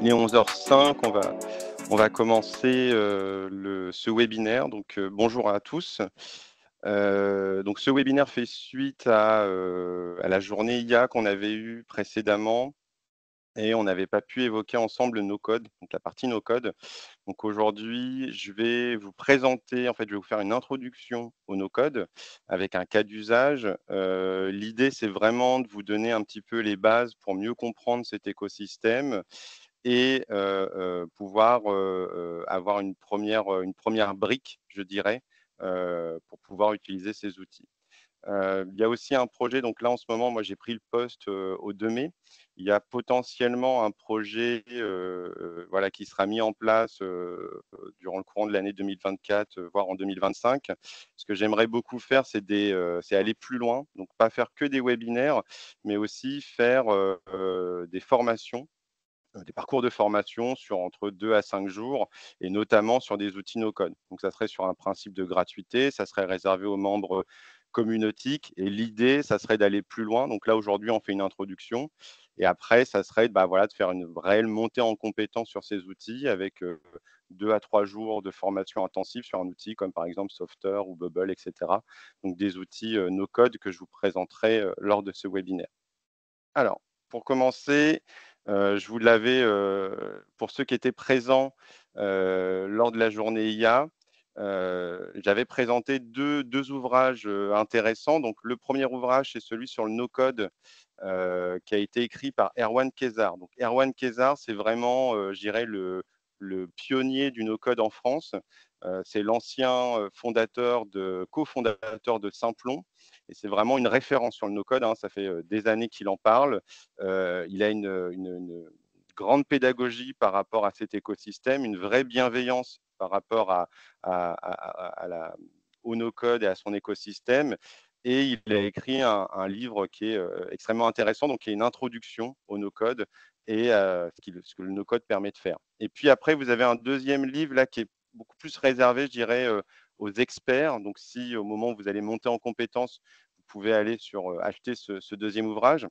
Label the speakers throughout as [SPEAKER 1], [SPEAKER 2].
[SPEAKER 1] Il est 11h05, on va commencer ce webinaire. Donc, bonjour à tous. Donc, ce webinaire fait suite à la journée IA qu'on avait eue précédemment et on n'avait pas pu évoquer ensemble nos codes, donc la partie no code. Donc, aujourd'hui, je vais vous présenter, en fait, je vais vous faire une introduction au no code avec un cas d'usage. L'idée, c'est vraiment de vous donner un petit peu les bases pour mieux comprendre cet écosystème et pouvoir, avoir une première brique, je dirais, pour pouvoir utiliser ces outils. Il y a aussi un projet, donc là, en ce moment, moi, j'ai pris le poste, au 2 mai. Il y a potentiellement un projet, voilà, qui sera mis en place, durant le courant de l'année 2024, voire en 2025. Ce que j'aimerais beaucoup faire, c'est aller plus loin, donc pas faire que des webinaires, mais aussi faire, des formations, des parcours de formation sur entre 2 à 5 jours et notamment sur des outils no code. Donc ça serait sur un principe de gratuité, ça serait réservé aux membres communautiques et l'idée, ça serait d'aller plus loin. Donc là, aujourd'hui, on fait une introduction et après, ça serait, bah, voilà, de faire une réelle montée en compétence sur ces outils avec, 2 à 3 jours de formation intensive sur un outil comme par exemple Software ou Bubble et cetera. Donc des outils, no code que je vous présenterai, lors de ce webinaire. Alors, pour commencer, je vous l'avais, pour ceux qui étaient présents, lors de la journée IA, j'avais présenté deux ouvrages, intéressants. Donc le premier ouvrage, c'est celui sur le no-code, qui a été écrit par Erwan Kezar. Donc Erwan Kezar, c'est vraiment, je dirais le pionnier du no-code en France. C'est l'ancien, cofondateur de Simplon et c'est vraiment une référence sur le no-code, hein. Ça fait, des années qu'il en parle. Il a une grande pédagogie par rapport à cet écosystème, une vraie bienveillance par rapport à au no-code et à son écosystème. Et il a écrit un livre qui est extrêmement intéressant, donc qui est une introduction au no-code et ce que le no-code permet de faire. Et puis après, vous avez un deuxième livre là qui est beaucoup plus réservé, je dirais, aux experts. Donc si au moment où vous allez monter en compétences, vous pouvez aller acheter ce deuxième ouvrage.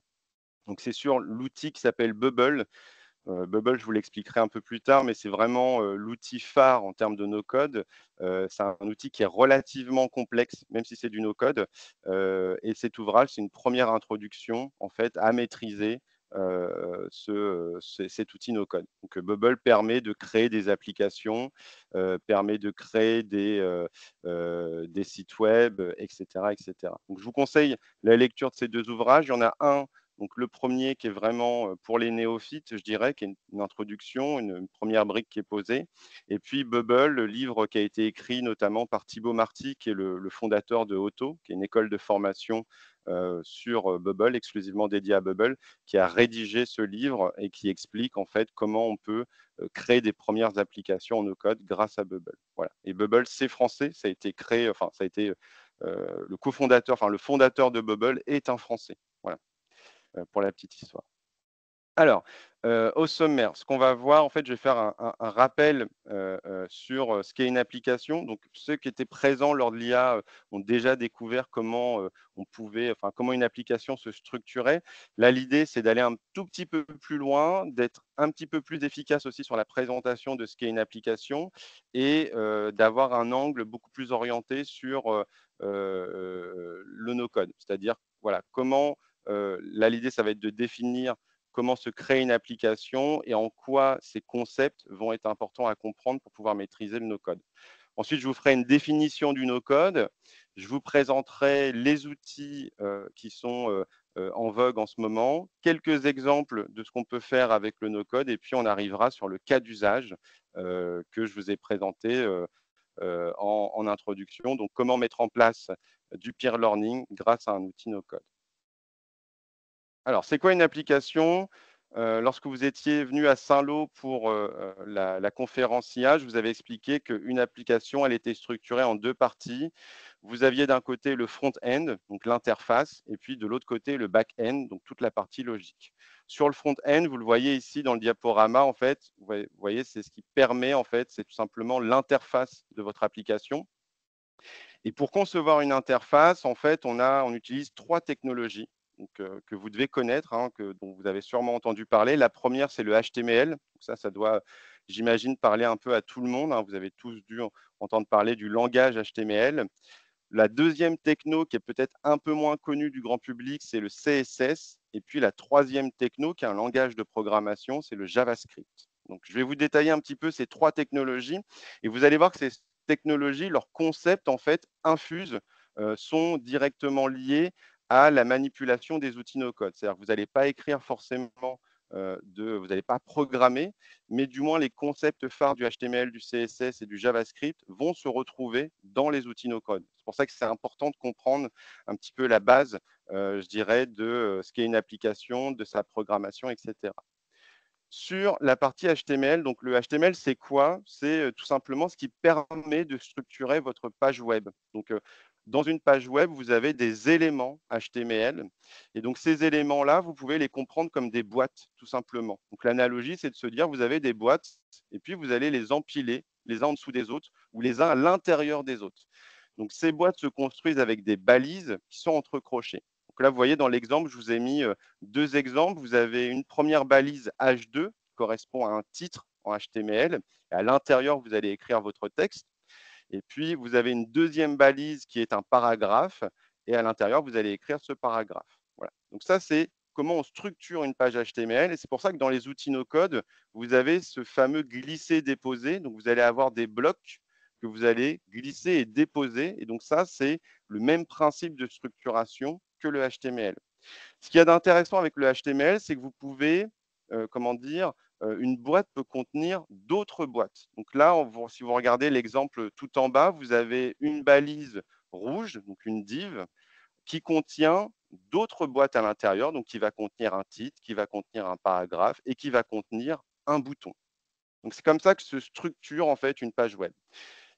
[SPEAKER 1] Donc c'est sur l'outil qui s'appelle Bubble. Bubble, je vous l'expliquerai un peu plus tard, mais c'est vraiment, l'outil phare en termes de no-code. C'est un outil qui est relativement complexe, même si c'est du no-code. Et cet ouvrage, c'est une première introduction, en fait, à maîtriser, cet outil no-code. Donc, Bubble permet de créer des applications, permet de créer des sites web, et cetera, et cetera. Donc je vous conseille la lecture de ces 2 ouvrages. Il y en a un, donc le premier qui est vraiment, pour les néophytes, je dirais, qui est une introduction, une première brique qui est posée. Et puis Bubble, le livre qui a été écrit notamment par Thibaut Marty, qui est le fondateur de Auto, qui est une école de formation, sur, Bubble, exclusivement dédiée à Bubble, qui a rédigé ce livre et qui explique en fait comment on peut, créer des premières applications en no code grâce à Bubble. Voilà. Et Bubble, c'est français, ça a été créé, enfin ça a été, le fondateur de Bubble est un Français. Voilà, pour la petite histoire. Alors, au sommaire, ce qu'on va voir, en fait, je vais faire un rappel, sur, ce qu'est une application. Donc ceux qui étaient présents lors de l'IA, ont déjà découvert comment, comment une application se structurait. Là, l'idée, c'est d'aller un tout petit peu plus loin, d'être un petit peu plus efficace aussi sur la présentation de ce qu'est une application et d'avoir un angle beaucoup plus orienté sur, le no code. C'est-à-dire, voilà, comment, là, l'idée, ça va être de définir comment se crée une application et en quoi ces concepts vont être importants à comprendre pour pouvoir maîtriser le no-code. Ensuite, je vous ferai une définition du no-code. Je vous présenterai les outils qui sont en vogue en ce moment, quelques exemples de ce qu'on peut faire avec le no-code, et puis on arrivera sur le cas d'usage que je vous ai présenté en introduction. Donc, comment mettre en place du peer learning grâce à un outil no-code. Alors, c'est quoi une application? Lorsque vous étiez venu à Saint-Lô pour, la conférence IA, je vous avais expliqué qu'une application, elle était structurée en 2 parties. Vous aviez d'un côté le front-end, donc l'interface, et puis de l'autre côté le back-end, donc toute la partie logique. Sur le front-end, vous le voyez ici dans le diaporama, en fait, vous voyez, c'est ce qui permet, en fait, c'est tout simplement l'interface de votre application. Et pour concevoir une interface, en fait, on utilise 3 technologies. que vous devez connaître, hein, dont vous avez sûrement entendu parler. La première, c'est le HTML. Ça doit, j'imagine, parler un peu à tout le monde, hein. Vous avez tous dû entendre parler du langage HTML. La deuxième techno, qui est peut-être un peu moins connue du grand public, c'est le CSS. Et puis la troisième techno, qui est un langage de programmation, c'est le JavaScript. Donc, je vais vous détailler un petit peu ces trois technologies et vous allez voir que ces technologies, leurs concepts, en fait, infusent, sont directement liés à la manipulation des outils no-code. C'est-à-dire que vous n'allez pas écrire forcément, vous n'allez pas programmer, mais du moins les concepts phares du HTML, du CSS et du JavaScript vont se retrouver dans les outils no-code. C'est pour ça que c'est important de comprendre un petit peu la base, je dirais, de ce qu'est une application, de sa programmation, etc. Sur la partie HTML, donc le HTML, c'est quoi? C'est tout simplement ce qui permet de structurer votre page web. Donc, dans une page web, vous avez des éléments HTML. Et donc, ces éléments-là, vous pouvez les comprendre comme des boîtes, tout simplement. Donc, l'analogie, c'est de se dire, vous avez des boîtes et puis vous allez les empiler les uns en dessous des autres ou les uns à l'intérieur des autres. Donc, ces boîtes se construisent avec des balises qui sont entrecrochées. Donc là, vous voyez, dans l'exemple, je vous ai mis deux exemples. Vous avez une première balise H2 qui correspond à un titre en HTML. Et à l'intérieur, vous allez écrire votre texte. Et puis, vous avez une deuxième balise qui est un paragraphe. Et à l'intérieur, vous allez écrire ce paragraphe. Voilà. Donc ça, c'est comment on structure une page HTML. Et c'est pour ça que dans les outils no-code, vous avez ce fameux glisser-déposer. Donc, vous allez avoir des blocs que vous allez glisser et déposer. Et donc ça, c'est le même principe de structuration que le HTML. Ce qu'il y a d'intéressant avec le HTML, c'est que vous pouvez, comment dire, une boîte peut contenir d'autres boîtes. Donc là, si vous regardez l'exemple tout en bas, vous avez une balise rouge, donc une div, qui contient d'autres boîtes à l'intérieur, donc qui va contenir un titre, qui va contenir un paragraphe et qui va contenir un bouton. Donc c'est comme ça que se structure en fait une page web.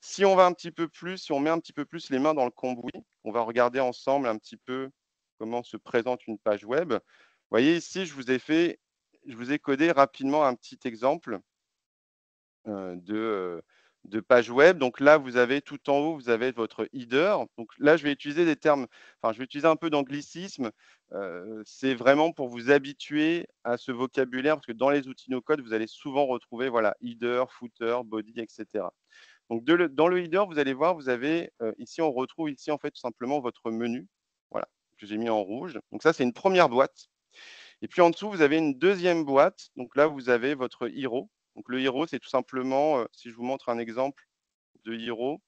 [SPEAKER 1] Si on va un petit peu plus, si on met un petit peu plus les mains dans le cambouis, on va regarder ensemble un petit peu comment se présente une page web. Vous voyez ici, je vous ai codé rapidement un petit exemple de page web. Donc là, vous avez tout en haut, vous avez votre header. Donc là, je vais utiliser des termes, enfin, je vais utiliser un peu d'anglicisme. C'est vraiment pour vous habituer à ce vocabulaire, parce que dans les outils no-code, vous allez souvent retrouver voilà, header, footer, body, etc. Donc dans le header, vous allez voir, vous avez ici, on retrouve ici en fait tout simplement votre menu, voilà, que j'ai mis en rouge. Donc ça, c'est une première boîte. Et puis en dessous, vous avez une deuxième boîte. Donc là, vous avez votre hero. Donc le hero, c'est tout simplement, si je vous montre un exemple de hero,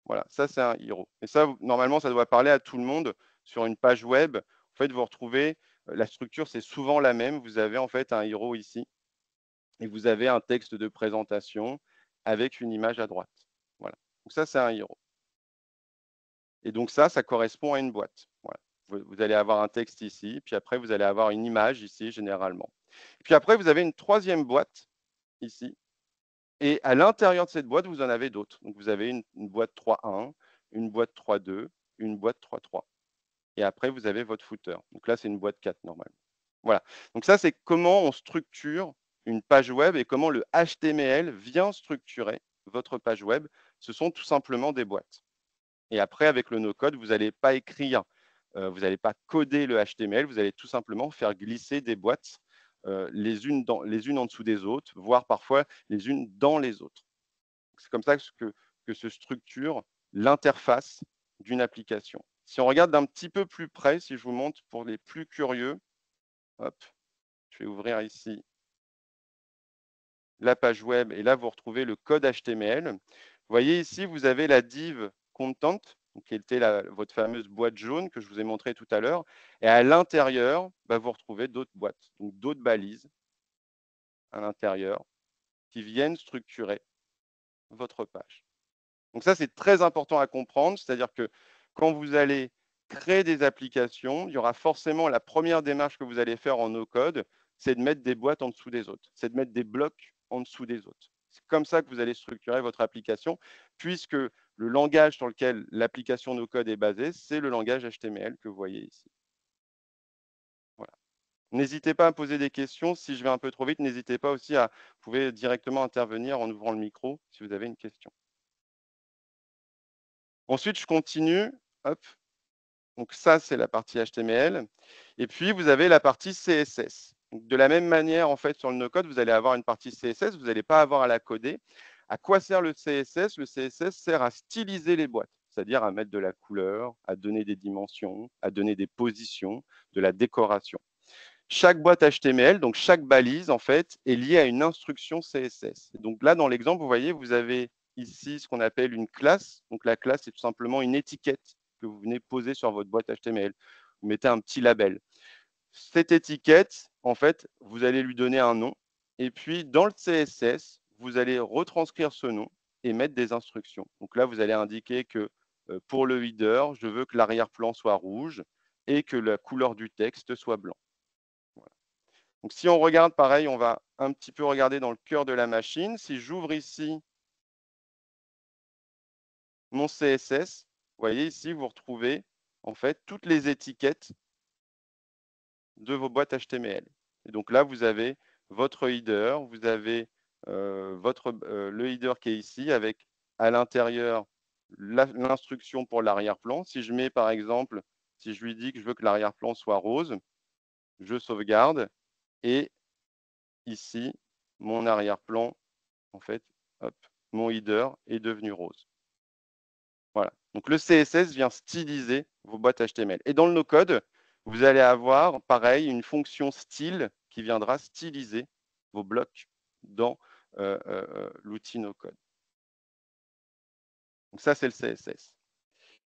[SPEAKER 1] voilà, ça c'est un hero. Et ça, normalement, ça doit parler à tout le monde sur une page web. En fait, vous retrouvez, la structure, c'est souvent la même. Vous avez en fait un hero ici et vous avez un texte de présentation avec une image à droite. Voilà. Donc ça, c'est un hero. Et donc ça correspond à une boîte. Voilà. Vous allez avoir un texte ici, puis après, vous allez avoir une image ici, généralement. Puis après, vous avez une troisième boîte ici. Et à l'intérieur de cette boîte, vous en avez d'autres. Donc vous avez une boîte 3.1, une boîte 3.2, une boîte 3.3. Et après, vous avez votre footer. Donc là, c'est une boîte 4 normalement. Voilà. Donc ça, c'est comment on structure une page web et comment le HTML vient structurer votre page web. Ce sont tout simplement des boîtes. Et après, avec le no-code, vous n'allez pas écrire, vous n'allez pas coder le HTML, vous allez tout simplement faire glisser des boîtes les unes en dessous des autres, voire parfois les unes dans les autres. C'est comme ça que se structure l'interface d'une application. Si on regarde d'un petit peu plus près, si je vous montre pour les plus curieux, hop, je vais ouvrir ici la page web et là, vous retrouvez le code HTML. Vous voyez ici, vous avez la div content, qui était votre fameuse boîte jaune que je vous ai montré tout à l'heure. Et à l'intérieur, vous retrouvez d'autres boîtes, donc d'autres balises à l'intérieur qui viennent structurer votre page. Donc ça, c'est très important à comprendre, c'est-à-dire que quand vous allez créer des applications, il y aura forcément la première démarche que vous allez faire en no-code, c'est de mettre des boîtes en dessous des autres, c'est de mettre des blocs en dessous des autres. C'est comme ça que vous allez structurer votre application, puisque le langage sur lequel l'application no-code est basée, c'est le langage HTML que vous voyez ici. Voilà. N'hésitez pas à poser des questions. Si je vais un peu trop vite, n'hésitez pas aussi vous pouvez directement intervenir en ouvrant le micro si vous avez une question. Ensuite, je continue. Hop. Donc ça, c'est la partie HTML. Et puis, vous avez la partie CSS. Donc, de la même manière, en fait, sur le no-code, vous allez avoir une partie CSS, vous n'allez pas avoir à la coder. À quoi sert le CSS? Le CSS sert à styliser les boîtes, c'est-à-dire à mettre de la couleur, à donner des dimensions, à donner des positions, de la décoration. Chaque boîte HTML, donc chaque balise, en fait, est liée à une instruction CSS. Donc là, dans l'exemple, vous voyez, vous avez ici ce qu'on appelle une classe. Donc la classe, c'est tout simplement une étiquette que vous venez poser sur votre boîte HTML. Vous mettez un petit label. Cette étiquette, en fait, vous allez lui donner un nom. Et puis, dans le CSS, vous allez retranscrire ce nom et mettre des instructions. Donc là, vous allez indiquer que pour le header, je veux que l'arrière-plan soit rouge et que la couleur du texte soit blanc. Voilà. Donc, si on regarde pareil, on va un petit peu regarder dans le cœur de la machine. Si j'ouvre ici mon CSS, vous voyez ici, vous retrouvez en fait toutes les étiquettes de vos boîtes HTML. Et donc là, vous avez votre header, vous avez le header qui est ici avec à l'intérieur l'instruction pour l'arrière-plan. Si je mets par exemple, si je lui dis que je veux que l'arrière-plan soit rose, je sauvegarde et ici, mon arrière-plan, en fait, hop, mon header est devenu rose. Voilà. Donc le CSS vient styliser vos boîtes HTML. Et dans le no-code, vous allez avoir, pareil, une fonction style qui viendra styliser vos blocs dans l'outil no-code. Donc ça, c'est le CSS.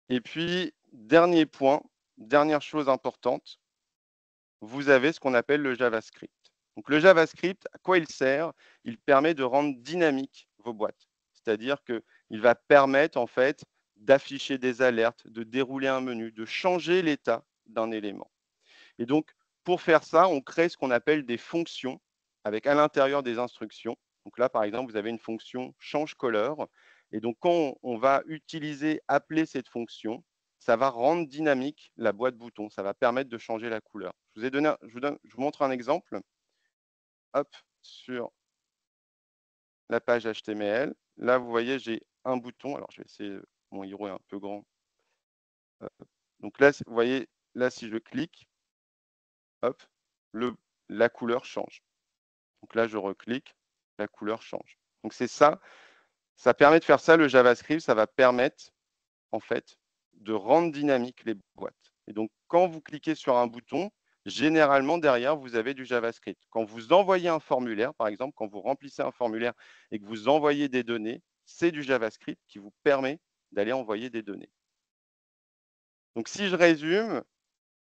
[SPEAKER 1] Et puis, dernier point, dernière chose importante, vous avez ce qu'on appelle le JavaScript. Donc le JavaScript, à quoi il sert? Il permet de rendre dynamique vos boîtes. C'est-à-dire qu'il va permettre en fait d'afficher des alertes, de dérouler un menu, de changer l'état d'un élément. Et donc, pour faire ça, on crée ce qu'on appelle des fonctions avec à l'intérieur des instructions. Donc là, par exemple, vous avez une fonction change color. Et donc, quand on va utiliser, appeler cette fonction, ça va rendre dynamique la boîte bouton. Ça va permettre de changer la couleur. Je vous montre un exemple. Hop, sur la page HTML. Là, vous voyez, j'ai un bouton. Alors, je vais essayer, mon héros est un peu grand. Donc là, vous voyez, là, si je clique, hop, la couleur change. Donc là, je reclique, la couleur change. Donc c'est ça, ça permet de faire ça, le JavaScript, ça va permettre en fait de rendre dynamique les boîtes. Et donc quand vous cliquez sur un bouton, généralement derrière, vous avez du JavaScript. Quand vous envoyez un formulaire, par exemple, quand vous remplissez un formulaire et que vous envoyez des données, c'est du JavaScript qui vous permet d'aller envoyer des données. Donc si je résume,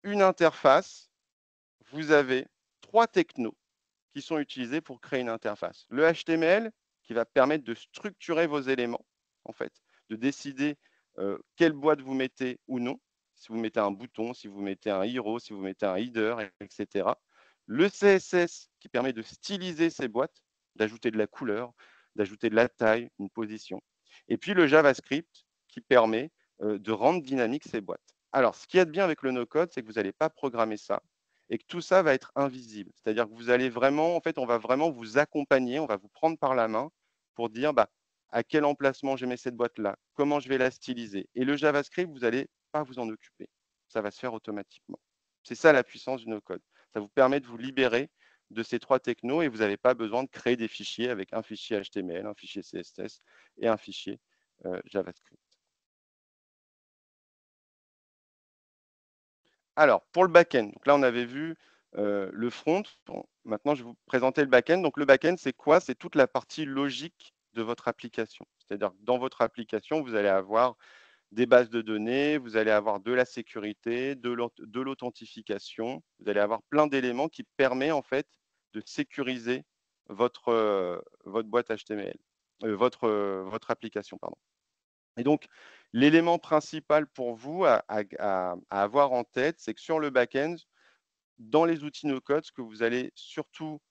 [SPEAKER 1] une interface, vous avez 3 technos qui sont utilisés pour créer une interface. Le HTML, qui va permettre de structurer vos éléments, en fait, de décider quelle boîte vous mettez ou non, si vous mettez un bouton, si vous mettez un hero, si vous mettez un header, etc. Le CSS, qui permet de styliser ces boîtes, d'ajouter de la couleur, d'ajouter de la taille, une position. Et puis le JavaScript, qui permet de rendre dynamique ces boîtes. Alors, ce qui est bien avec le no-code, c'est que vous n'allez pas programmer ça et que tout ça va être invisible. C'est-à-dire que vous allez vraiment, en fait, on va vraiment vous accompagner, on va vous prendre par la main pour dire bah, à quel emplacement je mets cette boîte-là, comment je vais la styliser. Et le JavaScript, vous n'allez pas vous en occuper. Ça va se faire automatiquement. C'est ça la puissance du no-code. Ça vous permet de vous libérer de ces 3 technos et vous n'avez pas besoin de créer des fichiers avec un fichier HTML, un fichier CSS et un fichier JavaScript. Alors, pour le back-end, donc là, on avait vu le front. Bon, maintenant, je vais vous présenter le back-end. Donc, le back-end, c'est quoi? C'est toute la partie logique de votre application. C'est-à-dire que dans votre application, vous allez avoir des bases de données, vous allez avoir de la sécurité, de l'authentification. Vous allez avoir plein d'éléments qui permettent en fait de sécuriser votre boîte HTML, votre application, pardon. Et donc, l'élément principal pour vous à avoir en tête, c'est que sur le back-end, dans les outils no-code, ce que vous allez surtout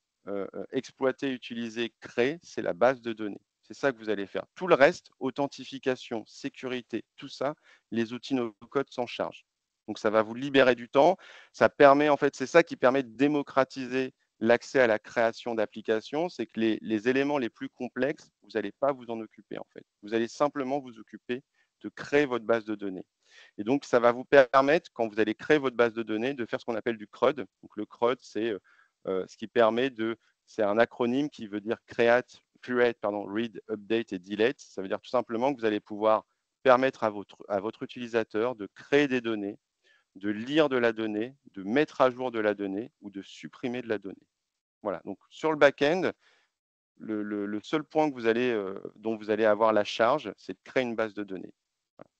[SPEAKER 1] exploiter, utiliser, créer, c'est la base de données. C'est ça que vous allez faire. Tout le reste, authentification, sécurité, tout ça, les outils no-code s'en chargent. Donc, ça va vous libérer du temps. Ça permet, en fait, c'est ça qui permet de démocratiser l'accès à la création d'applications. C'est que les éléments les plus complexes, vous n'allez pas vous en occuper, en fait. Vous allez simplement vous occuper de créer votre base de données. Et donc, ça va vous permettre, quand vous allez créer votre base de données, de faire ce qu'on appelle du CRUD. Donc, le CRUD, c'est ce qui permet c'est un acronyme qui veut dire create, read, update et delete. Ça veut dire tout simplement que vous allez pouvoir permettre à votre utilisateur de créer des données, de lire de la donnée, de mettre à jour de la donnée ou de supprimer de la donnée. Voilà. Donc, sur le back-end, le seul point que dont vous allez avoir la charge, c'est de créer une base de données. Voilà.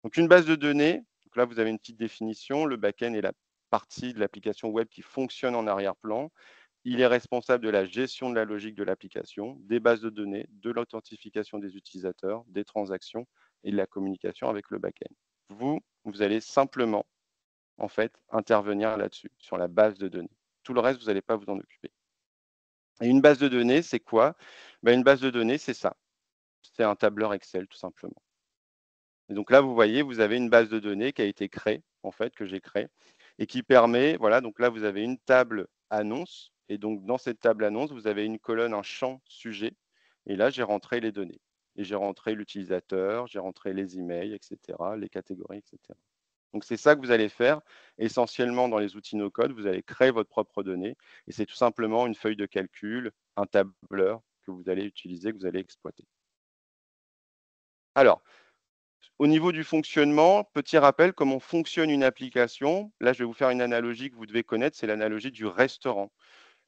[SPEAKER 1] Donc, une base de données, donc là, vous avez une petite définition. Le back-end est la partie de l'application web qui fonctionne en arrière-plan. Il est responsable de la gestion de la logique de l'application, des bases de données, de l'authentification des utilisateurs, des transactions et de la communication avec le back-end. Vous allez simplement, en fait, intervenir là-dessus, sur la base de données. Tout le reste, vous n'allez pas vous en occuper. Et une base de données, c'est quoi? Une base de données, c'est ça. C'est un tableur Excel, tout simplement. Et donc là, vous voyez, vous avez une base de données qui a été créée, en fait, que j'ai créée, et qui permet, voilà, donc là, vous avez une table annonce, et donc dans cette table annonce, vous avez une colonne, un champ sujet, et là, j'ai rentré les données. Et j'ai rentré l'utilisateur, j'ai rentré les emails, etc., les catégories, etc. Donc, c'est ça que vous allez faire essentiellement dans les outils no-code. Vous allez créer votre propre donnée, et c'est tout simplement une feuille de calcul, un tableur que vous allez utiliser, que vous allez exploiter. Alors, au niveau du fonctionnement, petit rappel, comment fonctionne une application. Là, je vais vous faire une analogie que vous devez connaître, c'est l'analogie du restaurant.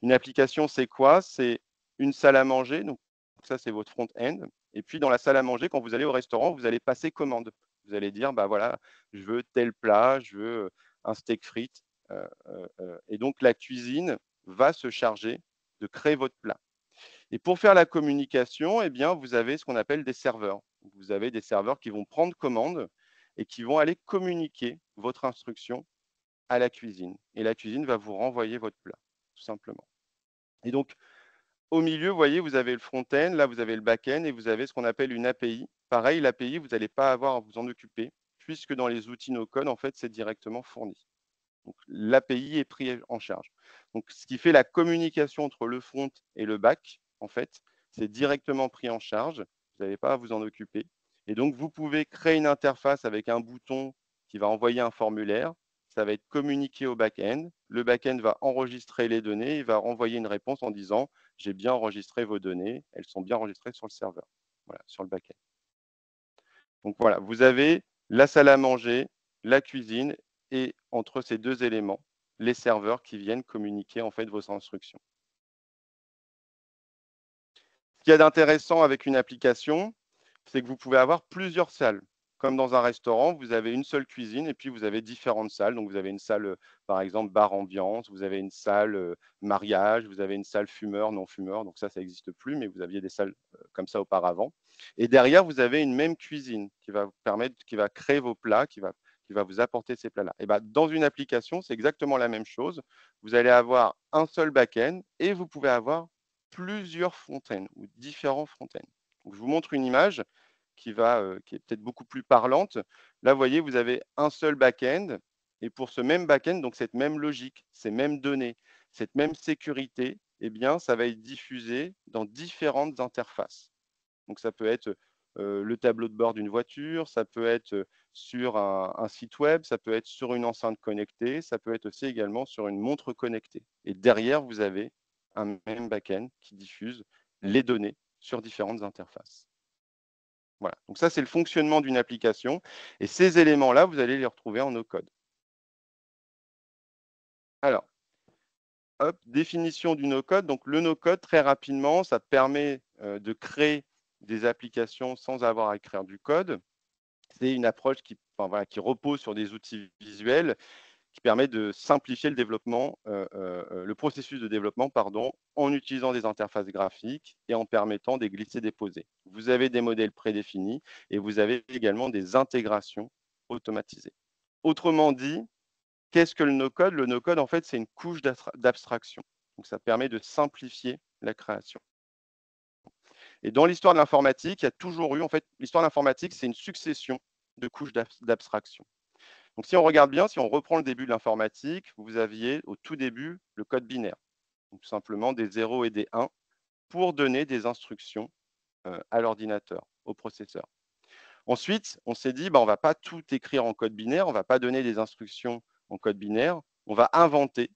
[SPEAKER 1] Une application, c'est quoi? C'est une salle à manger. Donc, ça, c'est votre front-end. Et puis, dans la salle à manger, quand vous allez au restaurant, vous allez passer commande. Vous allez dire, bah voilà, je veux tel plat, je veux un steak frites. Et donc, la cuisine va se charger de créer votre plat. Et pour faire la communication, eh bien, vous avez ce qu'on appelle des serveurs. Vous avez des serveurs qui vont prendre commande et qui vont aller communiquer votre instruction à la cuisine. Et la cuisine va vous renvoyer votre plat, tout simplement. Et donc, au milieu, vous voyez, vous avez le front-end, là, vous avez le back-end et vous avez ce qu'on appelle une API. Pareil, l'API, vous n'allez pas avoir à vous en occuper, puisque dans les outils no-code, en fait, c'est directement fourni. Donc, l'API est pris en charge. Donc, ce qui fait la communication entre le front et le back, en fait, c'est directement pris en charge. Vous n'avez pas à vous en occuper. Et donc, vous pouvez créer une interface avec un bouton qui va envoyer un formulaire. Ça va être communiqué au back-end. Le back-end va enregistrer les données. Il va renvoyer une réponse en disant « J'ai bien enregistré vos données. Elles sont bien enregistrées sur le serveur. » Voilà, sur le back-end. Donc voilà, vous avez la salle à manger, la cuisine et entre ces deux éléments, les serveurs qui viennent communiquer en fait vos instructions. Ce qu'il y a d'intéressant avec une application, c'est que vous pouvez avoir plusieurs salles. Comme dans un restaurant, vous avez une seule cuisine et puis vous avez différentes salles. Donc, vous avez une salle, par exemple, bar ambiance, vous avez une salle mariage, vous avez une salle fumeur, non fumeur. Donc, ça n'existe plus, mais vous aviez des salles comme ça auparavant. Et derrière, vous avez une même cuisine qui va vous permettre, qui va créer vos plats, qui va vous apporter ces plats-là. Et ben, dans une application, c'est exactement la même chose. Vous allez avoir un seul back-end et vous pouvez avoir plusieurs front-end ou différents front-end. Je vous montre une image qui est peut-être beaucoup plus parlante. Là, vous voyez, vous avez un seul back-end et pour ce même back-end, donc cette même logique, ces mêmes données, cette même sécurité, eh bien, ça va être diffusé dans différentes interfaces. Donc, ça peut être le tableau de bord d'une voiture, ça peut être sur un site web, ça peut être sur une enceinte connectée, ça peut être aussi également sur une montre connectée. Et derrière, vous avez un même back-end qui diffuse les données sur différentes interfaces. Voilà. Donc ça, c'est le fonctionnement d'une application. Et ces éléments-là, vous allez les retrouver en no-code. Alors, hop, définition du no-code. Donc le no-code, très rapidement, ça permet de créer des applications sans avoir à écrire du code. C'est une approche qui repose sur des outils visuels qui permet de simplifier le développement, le processus de développement, pardon, en utilisant des interfaces graphiques et en permettant des glisser-déposer. Vous avez des modèles prédéfinis et vous avez également des intégrations automatisées. Autrement dit, qu'est-ce que le no-code? Le no-code, en fait, c'est une couche d'abstraction. Donc, ça permet de simplifier la création. Et dans l'histoire de l'informatique, il y a toujours eu, en fait, l'histoire de l'informatique, c'est une succession de couches d'abstraction. Donc, si on regarde bien, si on reprend le début de l'informatique, vous aviez au tout début le code binaire, donc tout simplement des 0 et des 1 pour donner des instructions à l'ordinateur, au processeur. Ensuite, on s'est dit, bah, on ne va pas tout écrire en code binaire, on ne va pas donner des instructions en code binaire, on va inventer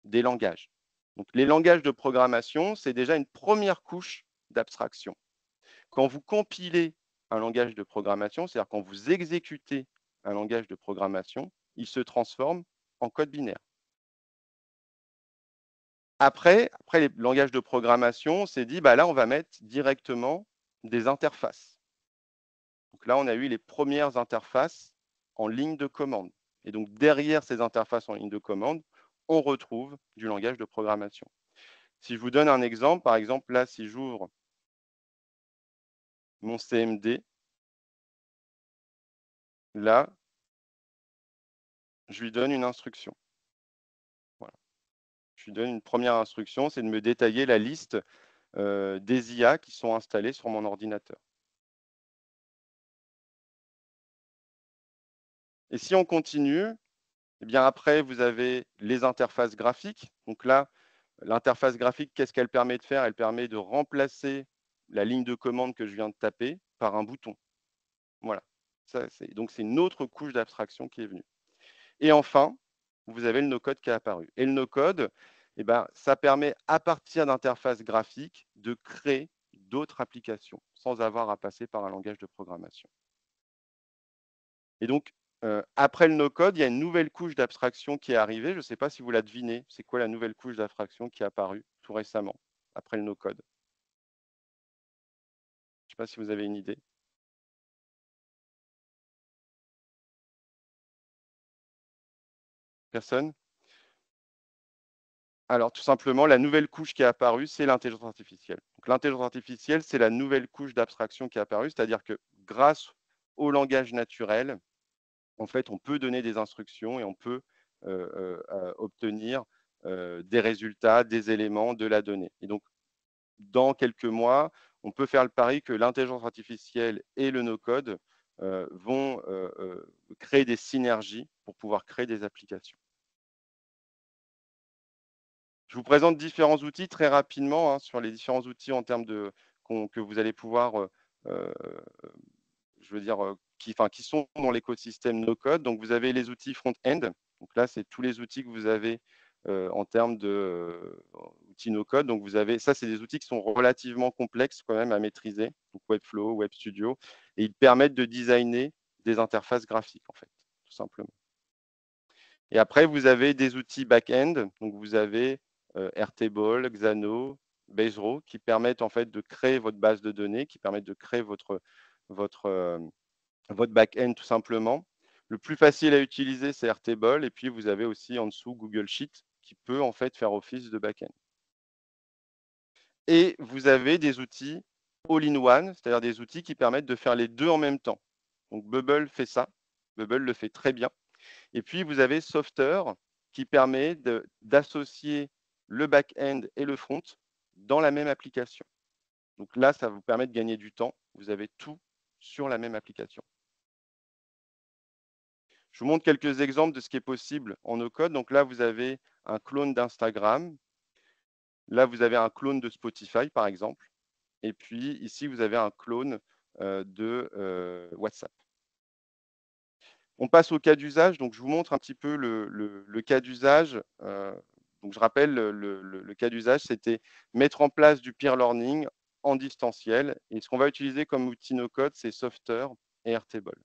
[SPEAKER 1] des langages. Donc, les langages de programmation, c'est déjà une première couche d'abstraction. Quand vous compilez un langage de programmation, c'est-à-dire quand vous exécutez un langage de programmation, il se transforme en code binaire. Après les langages de programmation, on s'est dit, bah là, on va mettre directement des interfaces. Donc là, on a eu les premières interfaces en ligne de commande. Et donc, derrière ces interfaces en ligne de commande, on retrouve du langage de programmation. Si je vous donne un exemple, par exemple, là, si j'ouvre mon CMD, là, je lui donne une instruction. Voilà. Je lui donne une première instruction, c'est de me détailler la liste des IA qui sont installées sur mon ordinateur. Et si on continue, eh bien après, vous avez les interfaces graphiques. Donc là, l'interface graphique, qu'est-ce qu'elle permet de faire? Elle permet de remplacer la ligne de commande que je viens de taper par un bouton. Voilà. Donc, c'est une autre couche d'abstraction qui est venue. Et enfin, vous avez le no-code qui est apparu. Et le no-code, eh ben, ça permet, à partir d'interfaces graphiques, de créer d'autres applications sans avoir à passer par un langage de programmation. Et donc, après le no-code, il y a une nouvelle couche d'abstraction qui est arrivée. Je ne sais pas si vous la devinez. C'est quoi la nouvelle couche d'abstraction qui est apparue tout récemment, après le no-code? Je ne sais pas si vous avez une idée. Personne? Alors, tout simplement, la nouvelle couche qui est apparue, c'est l'intelligence artificielle. Donc, l'intelligence artificielle, c'est la nouvelle couche d'abstraction qui est apparue, c'est-à-dire que grâce au langage naturel, en fait, on peut donner des instructions et on peut obtenir des résultats, des éléments, de la donnée. Et donc, dans quelques mois, on peut faire le pari que l'intelligence artificielle et le no-code vont créer des synergies pour pouvoir créer des applications. Je vous présente différents outils très rapidement, hein, sur les différents outils en termes de que vous allez pouvoir, je veux dire, qui sont dans l'écosystème no-code. Donc, vous avez les outils front-end. Donc là, c'est tous les outils que vous avez en termes d'outils no-code. Donc, vous avez ça, c'est des outils qui sont relativement complexes quand même à maîtriser. Donc, Webflow, Web Studio, et ils permettent de designer des interfaces graphiques, en fait, tout simplement. Et après, vous avez des outils back-end. Donc, vous avez Airtable, Xano, Baserow, qui permettent en fait de créer votre base de données, qui permettent de créer votre back-end tout simplement. Le plus facile à utiliser, c'est Airtable. Et puis, vous avez aussi en dessous Google Sheets, qui peut en fait faire office de back-end. Et vous avez des outils all-in-one, c'est-à-dire des outils qui permettent de faire les deux en même temps. Donc, Bubble fait ça. Bubble le fait très bien. Et puis, vous avez Softer qui permet d'associer le back-end et le front dans la même application. Donc là, ça vous permet de gagner du temps. Vous avez tout sur la même application. Je vous montre quelques exemples de ce qui est possible en no-code. Donc là, vous avez un clone d'Instagram. Là, vous avez un clone de Spotify, par exemple. Et puis ici, vous avez un clone de WhatsApp. On passe au cas d'usage. Donc, je vous montre un petit peu le cas d'usage. Donc, je rappelle, le cas d'usage, c'était mettre en place du peer learning en distanciel. Et ce qu'on va utiliser comme outil no-code, c'est Softer et Airtable.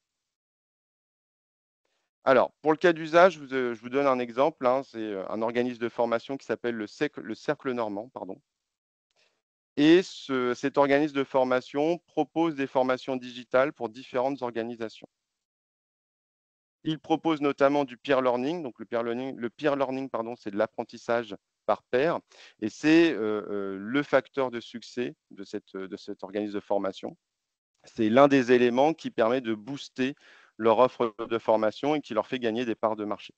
[SPEAKER 1] Alors, pour le cas d'usage, je vous donne un exemple, hein. C'est un organisme de formation qui s'appelle le Cercle Normand, pardon. Et cet organisme de formation propose des formations digitales pour différentes organisations. Il propose notamment du peer learning. Donc, le peer learning, pardon, c'est de l'apprentissage par pair. Et c'est le facteur de succès de cet organisme de formation. C'est l'un des éléments qui permet de booster leur offre de formation et qui leur fait gagner des parts de marché.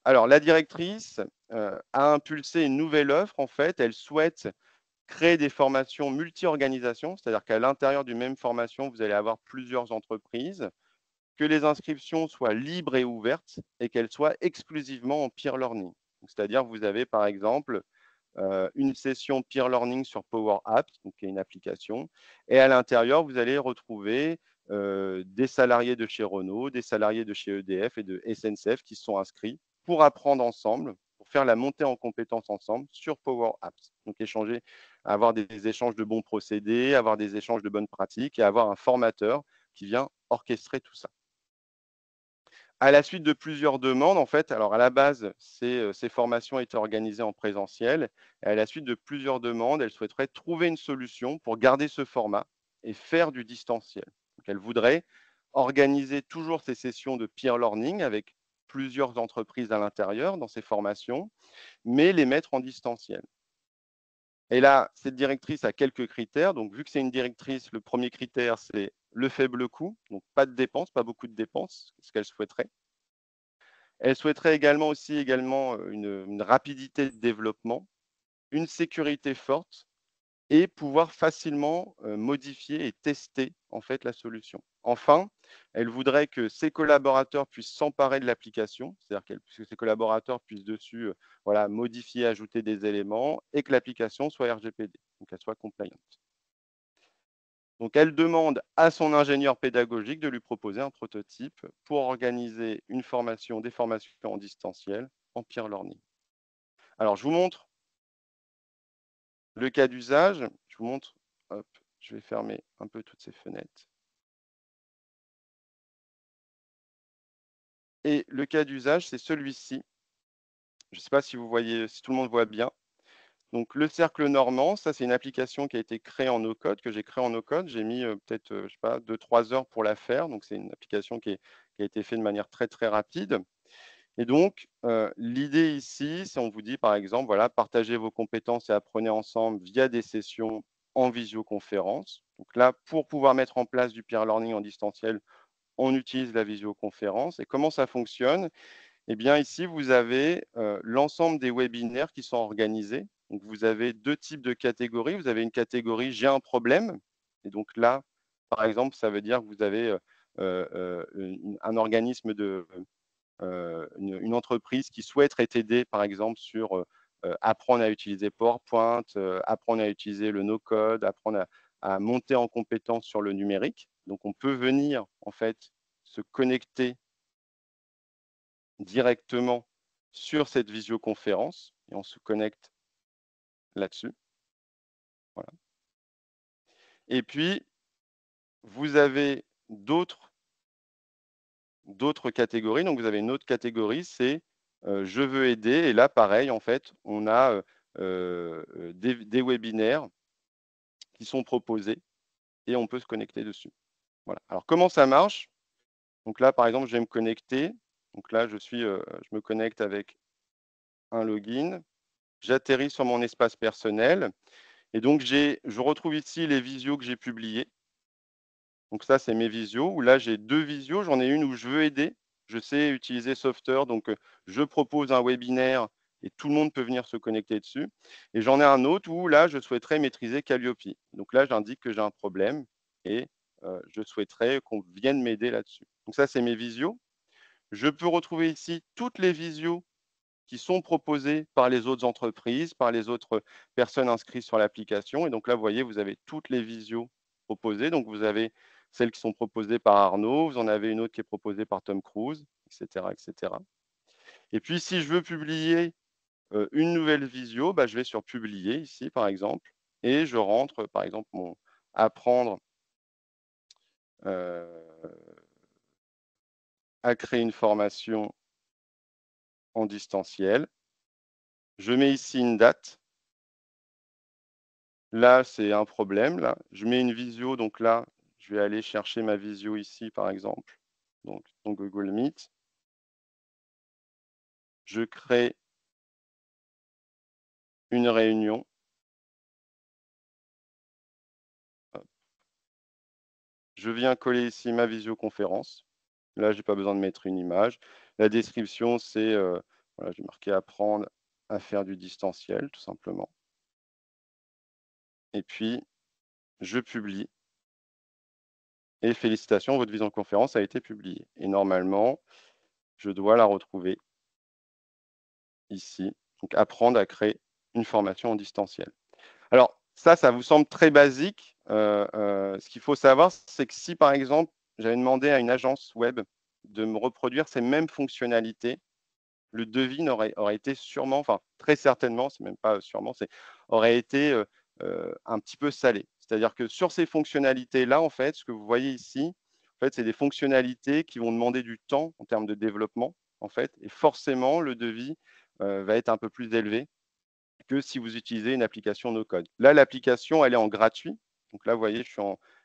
[SPEAKER 1] Alors, la directrice a impulsé une nouvelle offre. En fait, elle souhaite créer des formations multi-organisations, c'est-à-dire qu'à l'intérieur d'une même formation, vous allez avoir plusieurs entreprises, que les inscriptions soient libres et ouvertes et qu'elles soient exclusivement en peer learning. C'est-à-dire, vous avez par exemple une session peer learning sur Power Apps, donc qui est une application, et à l'intérieur, vous allez retrouver des salariés de chez Renault, des salariés de chez EDF et de SNCF qui se sont inscrits pour apprendre ensemble, pour faire la montée en compétences ensemble sur Power Apps. Donc échanger, avoir des échanges de bons procédés, avoir des échanges de bonnes pratiques et avoir un formateur qui vient orchestrer tout ça. À la suite de plusieurs demandes, en fait, alors à la base, ces formations étaient organisées en présentiel. Et à la suite de plusieurs demandes, elle souhaiterait trouver une solution pour garder ce format et faire du distanciel. Donc, elle voudrait organiser toujours ces sessions de peer learning avec plusieurs entreprises à l'intérieur dans ces formations, mais les mettre en distanciel. Et là, cette directrice a quelques critères. Donc, vu que c'est une directrice, le premier critère, c'est le faible coût. Donc, pas de dépenses, pas beaucoup de dépenses, ce qu'elle souhaiterait. Elle souhaiterait également une rapidité de développement, une sécurité forte et pouvoir facilement modifier et tester en fait la solution. Enfin, elle voudrait que ses collaborateurs puissent s'emparer de l'application, c'est-à-dire que ses collaborateurs puissent dessus voilà, modifier, ajouter des éléments et que l'application soit RGPD, donc qu'elle soit compliant. Donc, elle demande à son ingénieur pédagogique de lui proposer un prototype pour organiser des formations en distanciel en peer learning. Alors, je vous montre le cas d'usage. Je vous montre, hop, je vais fermer un peu toutes ces fenêtres. Et le cas d'usage, c'est celui-ci. Je ne sais pas si vous voyez, si tout le monde voit bien. Donc, le cercle normand, ça, c'est une application qui a été créée en no-code, que j'ai créée en no-code. J'ai mis peut-être, je sais pas, 2-3 heures pour la faire. Donc, c'est une application qui a été faite de manière très, très rapide. Et donc, l'idée ici, c'est on vous dit, par exemple, voilà, partagez vos compétences et apprenez ensemble via des sessions en visioconférence. Donc là, pour pouvoir mettre en place du peer learning en distanciel, on utilise la visioconférence. Et comment ça fonctionne? Eh bien, ici, vous avez l'ensemble des webinaires qui sont organisés. Donc, vous avez deux types de catégories. Vous avez une catégorie « J'ai un problème ». Et donc là, par exemple, ça veut dire que vous avez un organisme une entreprise qui souhaiterait t'aider, par exemple, sur apprendre à utiliser PowerPoint, apprendre à utiliser le no-code, apprendre à monter en compétence sur le numérique. Donc, on peut venir, en fait, se connecter directement sur cette visioconférence et on se connecte là-dessus. Voilà. Et puis, vous avez d'autres catégories. Donc, vous avez une autre catégorie, c'est je veux aider. Et là, pareil, en fait, on a des webinaires qui sont proposés et on peut se connecter dessus. Voilà. Alors, comment ça marche? Donc là, par exemple, je vais me connecter. Donc là, je me connecte avec un login. J'atterris sur mon espace personnel. Et donc, je retrouve ici les visios que j'ai publiés. Donc ça, c'est mes visios, où là, j'ai deux visios. J'en ai une où je veux aider. Je sais utiliser Software, donc je propose un webinaire et tout le monde peut venir se connecter dessus. Et j'en ai un autre où là, je souhaiterais maîtriser Calliope. Donc là, j'indique que j'ai un problème et je souhaiterais qu'on vienne m'aider là-dessus. Donc ça, c'est mes visios. Je peux retrouver ici toutes les visios qui sont proposées par les autres entreprises, par les autres personnes inscrites sur l'application. Et donc là, vous voyez, vous avez toutes les visios proposées. Donc, vous avez celles qui sont proposées par Arnaud, vous en avez une autre qui est proposée par Tom Cruise, etc. etc. Et puis, si je veux publier une nouvelle visio, bah, je vais sur Publier ici, par exemple, et je rentre, par exemple, mon apprendre à créer une formation en distanciel. Je mets ici une date. Là, c'est un problème. Là, je mets une visio. Donc là, je vais aller chercher ma visio ici, par exemple. Donc, dans Google Meet. Je crée une réunion. Je viens coller ici ma visioconférence. Là, je n'ai pas besoin de mettre une image. La description, c'est, voilà, j'ai marqué apprendre à faire du distanciel, tout simplement. Et puis, je publie. Et félicitations, votre visioconférence a été publiée. Et normalement, je dois la retrouver ici. Donc, apprendre à créer une formation en distanciel. Alors, ça vous semble très basique. Ce qu'il faut savoir, c'est que si, par exemple, j'avais demandé à une agence web de me reproduire ces mêmes fonctionnalités, le devis aurait été sûrement, enfin très certainement, c'est même pas sûrement, aurait été un petit peu salé. C'est-à-dire que sur ces fonctionnalités-là, en fait, ce que vous voyez ici, en fait, c'est des fonctionnalités qui vont demander du temps en termes de développement, en fait, et forcément, le devis va être un peu plus élevé que si vous utilisez une application no-code. Là, l'application, elle est en gratuit. Donc là, vous voyez,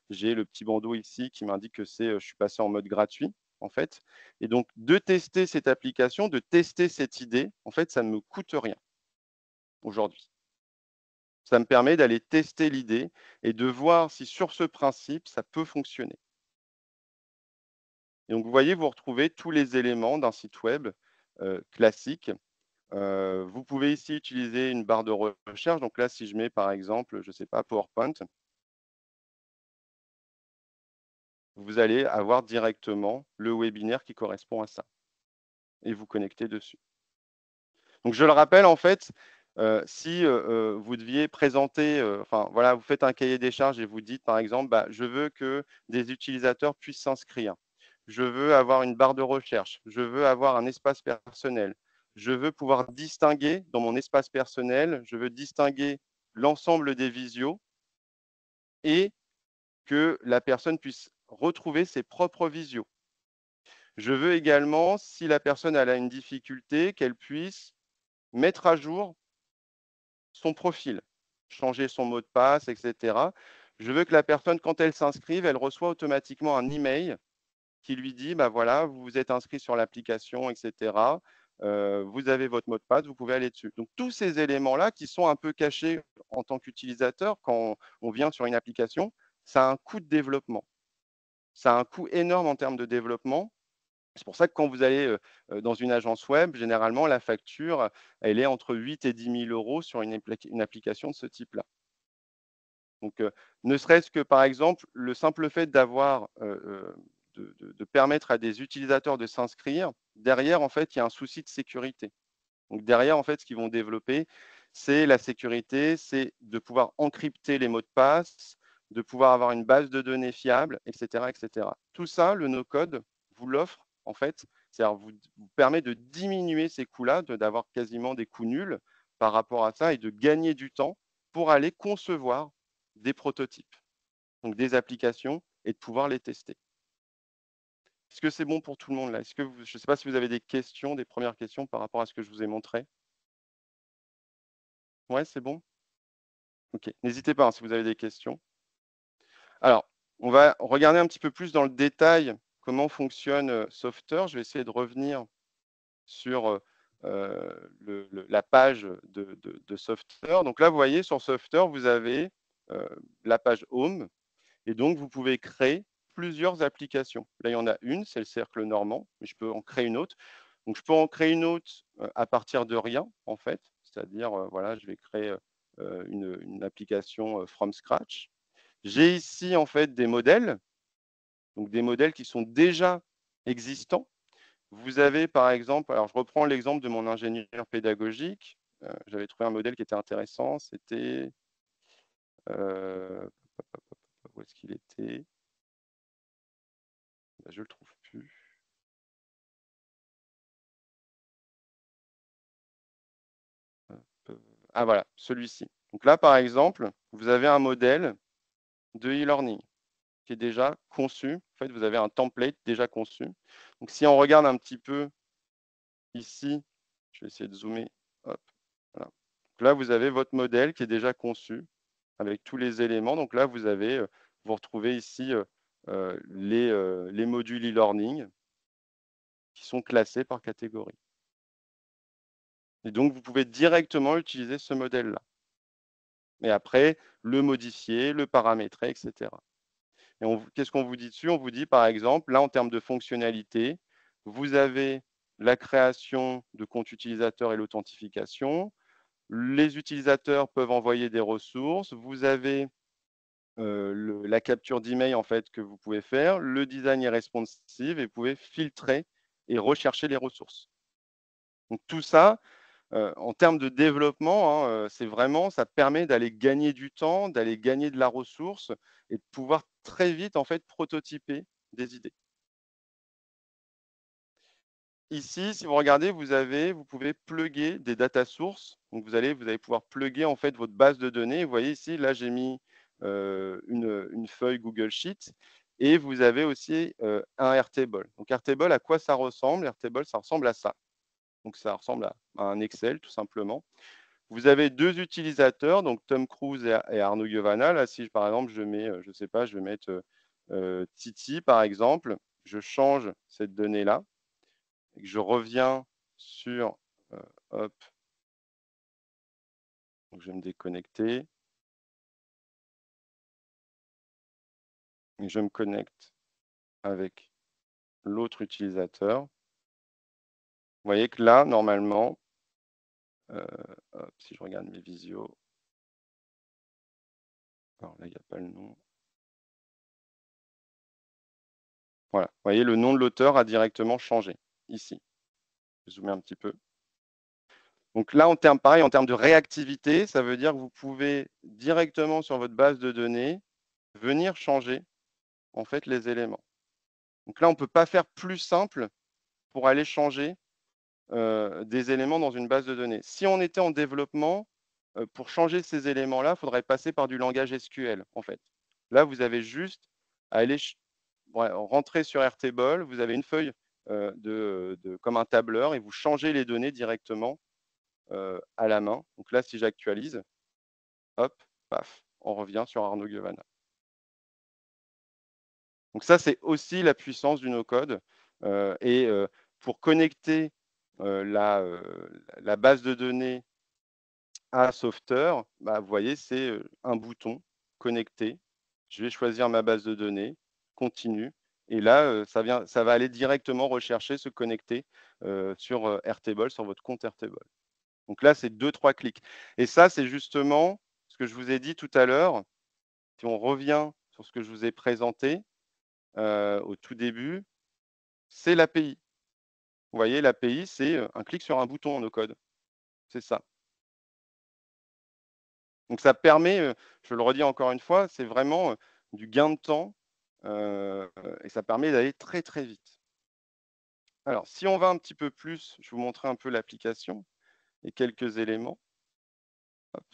[SPEAKER 1] j'ai le petit bandeau ici qui m'indique que je suis passé en mode gratuit, en fait. Et donc, de tester cette application, de tester cette idée, en fait, ça ne me coûte rien aujourd'hui. Ça me permet d'aller tester l'idée et de voir si sur ce principe, ça peut fonctionner. Et donc, vous voyez, vous retrouvez tous les éléments d'un site web classique. Vous pouvez ici utiliser une barre de recherche. Donc là, si je mets par exemple, je ne sais pas, PowerPoint, vous allez avoir directement le webinaire qui correspond à ça et vous connecter dessus. Donc je le rappelle, en fait, si vous deviez présenter, enfin voilà, vous faites un cahier des charges et vous dites par exemple, bah, je veux que des utilisateurs puissent s'inscrire. Je veux avoir une barre de recherche. Je veux avoir un espace personnel. Je veux pouvoir distinguer dans mon espace personnel, je veux distinguer l'ensemble des visios et que la personne puisse retrouver ses propres visios. Je veux également, si la personne elle a une difficulté, qu'elle puisse mettre à jour son profil, changer son mot de passe, etc. Je veux que la personne, quand elle s'inscrive, elle reçoit automatiquement un email qui lui dit, bah voilà, vous vous êtes inscrit sur l'application, etc. Vous avez votre mot de passe, vous pouvez aller dessus. Donc tous ces éléments-là qui sont un peu cachés en tant qu'utilisateur quand on vient sur une application, ça a un coût de développement. Ça a un coût énorme en termes de développement. C'est pour ça que quand vous allez dans une agence web, généralement, la facture, elle est entre 8 et 10 000 euros sur une application de ce type-là. Donc, ne serait-ce que, par exemple, le simple fait d'avoir, de permettre à des utilisateurs de s'inscrire, derrière, en fait, il y a un souci de sécurité. Donc, derrière, en fait, ce qu'ils vont développer, c'est la sécurité, c'est de pouvoir encrypter les mots de passe, de pouvoir avoir une base de données fiable, etc., etc. Tout ça, le no-code vous l'offre, en fait, c'est-à-dire vous permet de diminuer ces coûts-là, d'avoir quasiment des coûts nuls par rapport à ça et de gagner du temps pour aller concevoir des prototypes, donc des applications et de pouvoir les tester. Est-ce que c'est bon pour tout le monde là? Je ne sais pas si vous avez des questions, des premières questions par rapport à ce que je vous ai montré. Ouais, c'est bon? Ok, n'hésitez pas hein, si vous avez des questions. Alors, on va regarder un petit peu plus dans le détail comment fonctionne Software. Je vais essayer de revenir sur la page de Software. Donc là, vous voyez, sur Software, vous avez la page Home. Et donc, vous pouvez créer plusieurs applications. Là, il y en a une, c'est le cercle normand, mais je peux en créer une autre. Donc, je peux en créer une autre à partir de rien, en fait. C'est-à-dire, voilà, je vais créer une application from scratch. J'ai ici, en fait, des modèles, donc des modèles qui sont déjà existants. Vous avez, par exemple, alors je reprends l'exemple de mon ingénieur pédagogique. J'avais trouvé un modèle qui était intéressant. C'était, où est-ce qu'il était? Je ne le trouve plus. Ah voilà, celui-ci. Donc là, par exemple, vous avez un modèle de e-learning qui est déjà conçu. En fait, vous avez un template déjà conçu. Donc si on regarde un petit peu ici, je vais essayer de zoomer. Hop, voilà. Donc là, vous avez votre modèle qui est déjà conçu avec tous les éléments. Donc là, vous retrouvez ici les modules e-learning qui sont classés par catégorie. Et donc, vous pouvez directement utiliser ce modèle-là. Et après, le modifier, le paramétrer, etc. Et qu'est-ce qu'on vous dit dessus? On vous dit, par exemple, là, en termes de fonctionnalité, vous avez la création de compte utilisateur et l'authentification. Les utilisateurs peuvent envoyer des ressources. Vous avez la capture d'email en fait, que vous pouvez faire. Le design est responsive et vous pouvez filtrer et rechercher les ressources. Donc tout ça, en termes de développement, hein, c'est vraiment, ça permet d'aller gagner du temps, d'aller gagner de la ressource et de pouvoir très vite en fait prototyper des idées. Ici, si vous regardez, vous pouvez plugger des data sources. Donc, vous allez pouvoir plugger en fait votre base de données. Vous voyez ici, là, j'ai mis une feuille Google Sheet et vous avez aussi un Airtable. Donc, Airtable, à quoi ça ressemble? Airtable, ça ressemble à ça. Donc, ça ressemble à un Excel, tout simplement. Vous avez deux utilisateurs, donc Tom Cruise et Arnaud Giovanna. Là, si par exemple, je mets, je sais pas, je vais mettre Titi, par exemple, je change cette donnée-là et que je reviens sur, hop, donc je vais me déconnecter et je me connecte avec l'autre utilisateur. Vous voyez que là, normalement, hop, si je regarde mes visios, alors là, il n'y a pas le nom. Voilà, vous voyez, le nom de l'auteur a directement changé ici. Je vais zoomer un petit peu. Donc là, pareil, en termes de réactivité, ça veut dire que vous pouvez directement sur votre base de données venir changer en fait les éléments. Donc là, on ne peut pas faire plus simple pour aller changer des éléments dans une base de données. Si on était en développement, pour changer ces éléments-là, il faudrait passer par du langage SQL en fait. Là, vous avez juste à aller rentrer sur Airtable, vous avez une feuille comme un tableur et vous changez les données directement à la main. Donc là, si j'actualise, hop, paf, on revient sur Arnaud Giovanna. Donc ça, c'est aussi la puissance du no-code. Et pour connecter la base de données à Software, bah, vous voyez, c'est un bouton connecter. Je vais choisir ma base de données, continue. Et là, ça va aller directement rechercher, se connecter sur Airtable, sur votre compte Airtable. Donc là, c'est 2-3 clics. Et ça, c'est justement ce que je vous ai dit tout à l'heure. Si on revient sur ce que je vous ai présenté au tout début, c'est l'API. Vous voyez, l'API, c'est un clic sur un bouton en no-code. C'est ça. Donc ça permet, je le redis encore une fois, c'est vraiment du gain de temps et ça permet d'aller très très vite. Alors, si on va un petit peu plus, je vais vous montrer un peu l'application et quelques éléments. Hop.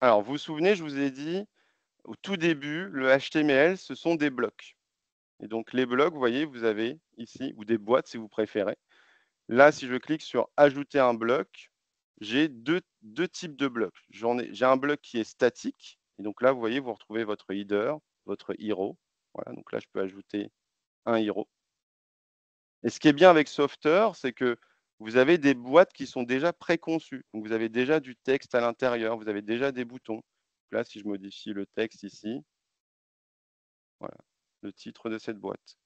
[SPEAKER 1] Alors, vous vous souvenez, je vous ai dit au tout début, le HTML, ce sont des blocs. Et donc, les blocs, vous voyez, vous avez ici, ou des boîtes si vous préférez. Là, si je clique sur Ajouter un bloc, j'ai deux types de blocs. J'ai un bloc qui est statique. Et donc là, vous voyez, vous retrouvez votre header, votre hero. Voilà, donc là, je peux ajouter un hero. Et ce qui est bien avec Softer, c'est que vous avez des boîtes qui sont déjà préconçues. Donc, vous avez déjà du texte à l'intérieur, vous avez déjà des boutons. Là, si je modifie le texte ici, voilà, le titre de cette boîte.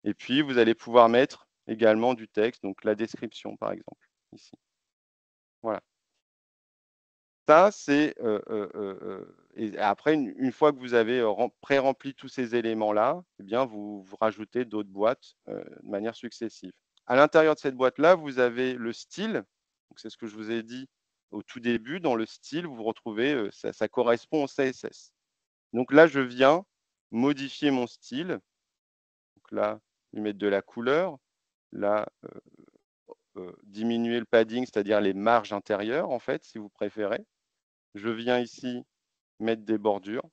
[SPEAKER 1] Et puis, vous allez pouvoir mettre également du texte, donc la description, par exemple, ici. Voilà. Ça, c'est et après, une fois que vous avez pré-rempli tous ces éléments-là, eh bien, vous rajoutez d'autres boîtes de manière successive. À l'intérieur de cette boîte-là, vous avez le style. C'est ce que je vous ai dit au tout début. Dans le style, vous retrouvez, ça correspond au CSS. Donc là, je viens modifier mon style. Donc là, lui mettre de la couleur. Là, diminuer le padding, c'est-à-dire les marges intérieures, en fait, si vous préférez. Je viens ici mettre des bordures.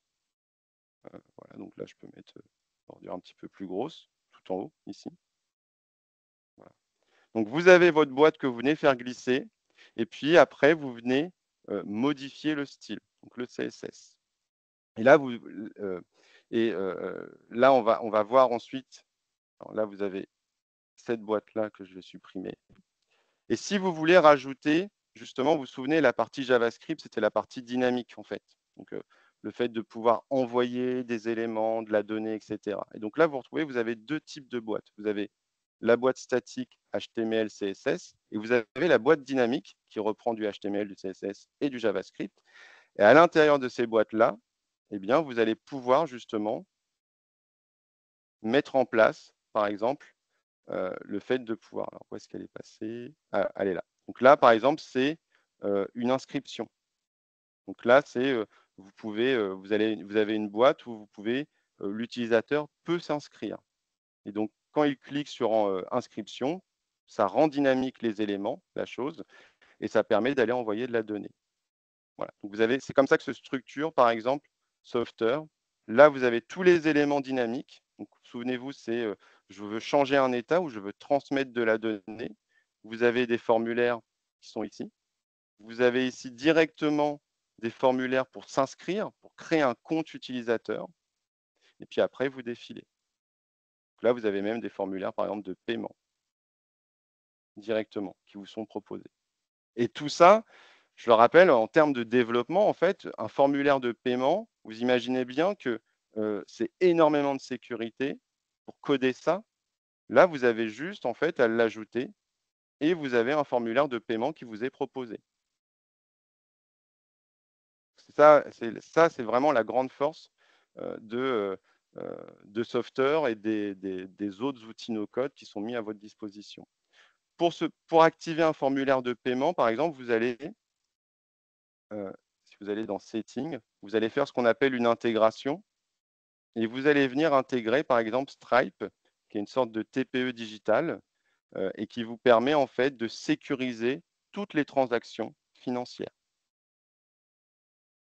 [SPEAKER 1] Voilà, donc là, je peux mettre une bordure un petit peu plus grosse, tout en haut, ici. Voilà. Donc, vous avez votre boîte que vous venez faire glisser. Et puis, après, vous venez modifier le style, donc le CSS. Et là, là on va voir ensuite. Alors là, vous avez cette boîte-là que je vais supprimer. Et si vous voulez rajouter, justement, vous vous souvenez, la partie JavaScript, c'était la partie dynamique, en fait. Donc, le fait de pouvoir envoyer des éléments, de la donnée, etc. Et donc là, vous retrouvez, vous avez deux types de boîtes. Vous avez la boîte statique HTML, CSS, et vous avez la boîte dynamique qui reprend du HTML, du CSS et du JavaScript. Et à l'intérieur de ces boîtes-là, eh bien, vous allez pouvoir justement mettre en place, par exemple, le fait de pouvoir. Alors, où est-ce qu'elle est passée? Ah, elle est là. Donc là, par exemple, c'est une inscription. Donc là, c'est vous avez une boîte où vous pouvez l'utilisateur peut s'inscrire. Et donc, quand il clique sur inscription, ça rend dynamique les éléments, la chose, et ça permet d'aller envoyer de la donnée. Voilà. Donc c'est comme ça que se structure, par exemple, Software. Là, vous avez tous les éléments dynamiques. Donc, souvenez-vous, c'est je veux changer un état ou je veux transmettre de la donnée. Vous avez des formulaires qui sont ici. Vous avez ici directement des formulaires pour s'inscrire, pour créer un compte utilisateur. Et puis après, vous défilez. Donc là, vous avez même des formulaires, par exemple, de paiement directement qui vous sont proposés. Et tout ça, je le rappelle, en termes de développement, en fait, un formulaire de paiement, vous imaginez bien que c'est énormément de sécurité pour coder ça. Là, vous avez juste en fait à l'ajouter et vous avez un formulaire de paiement qui vous est proposé. C'est vraiment la grande force de Software et des autres outils no-code qui sont mis à votre disposition. Pour activer un formulaire de paiement, par exemple, si vous allez dans Settings, vous allez faire ce qu'on appelle une intégration et vous allez venir intégrer, par exemple, Stripe, qui est une sorte de TPE digital et qui vous permet en fait de sécuriser toutes les transactions financières.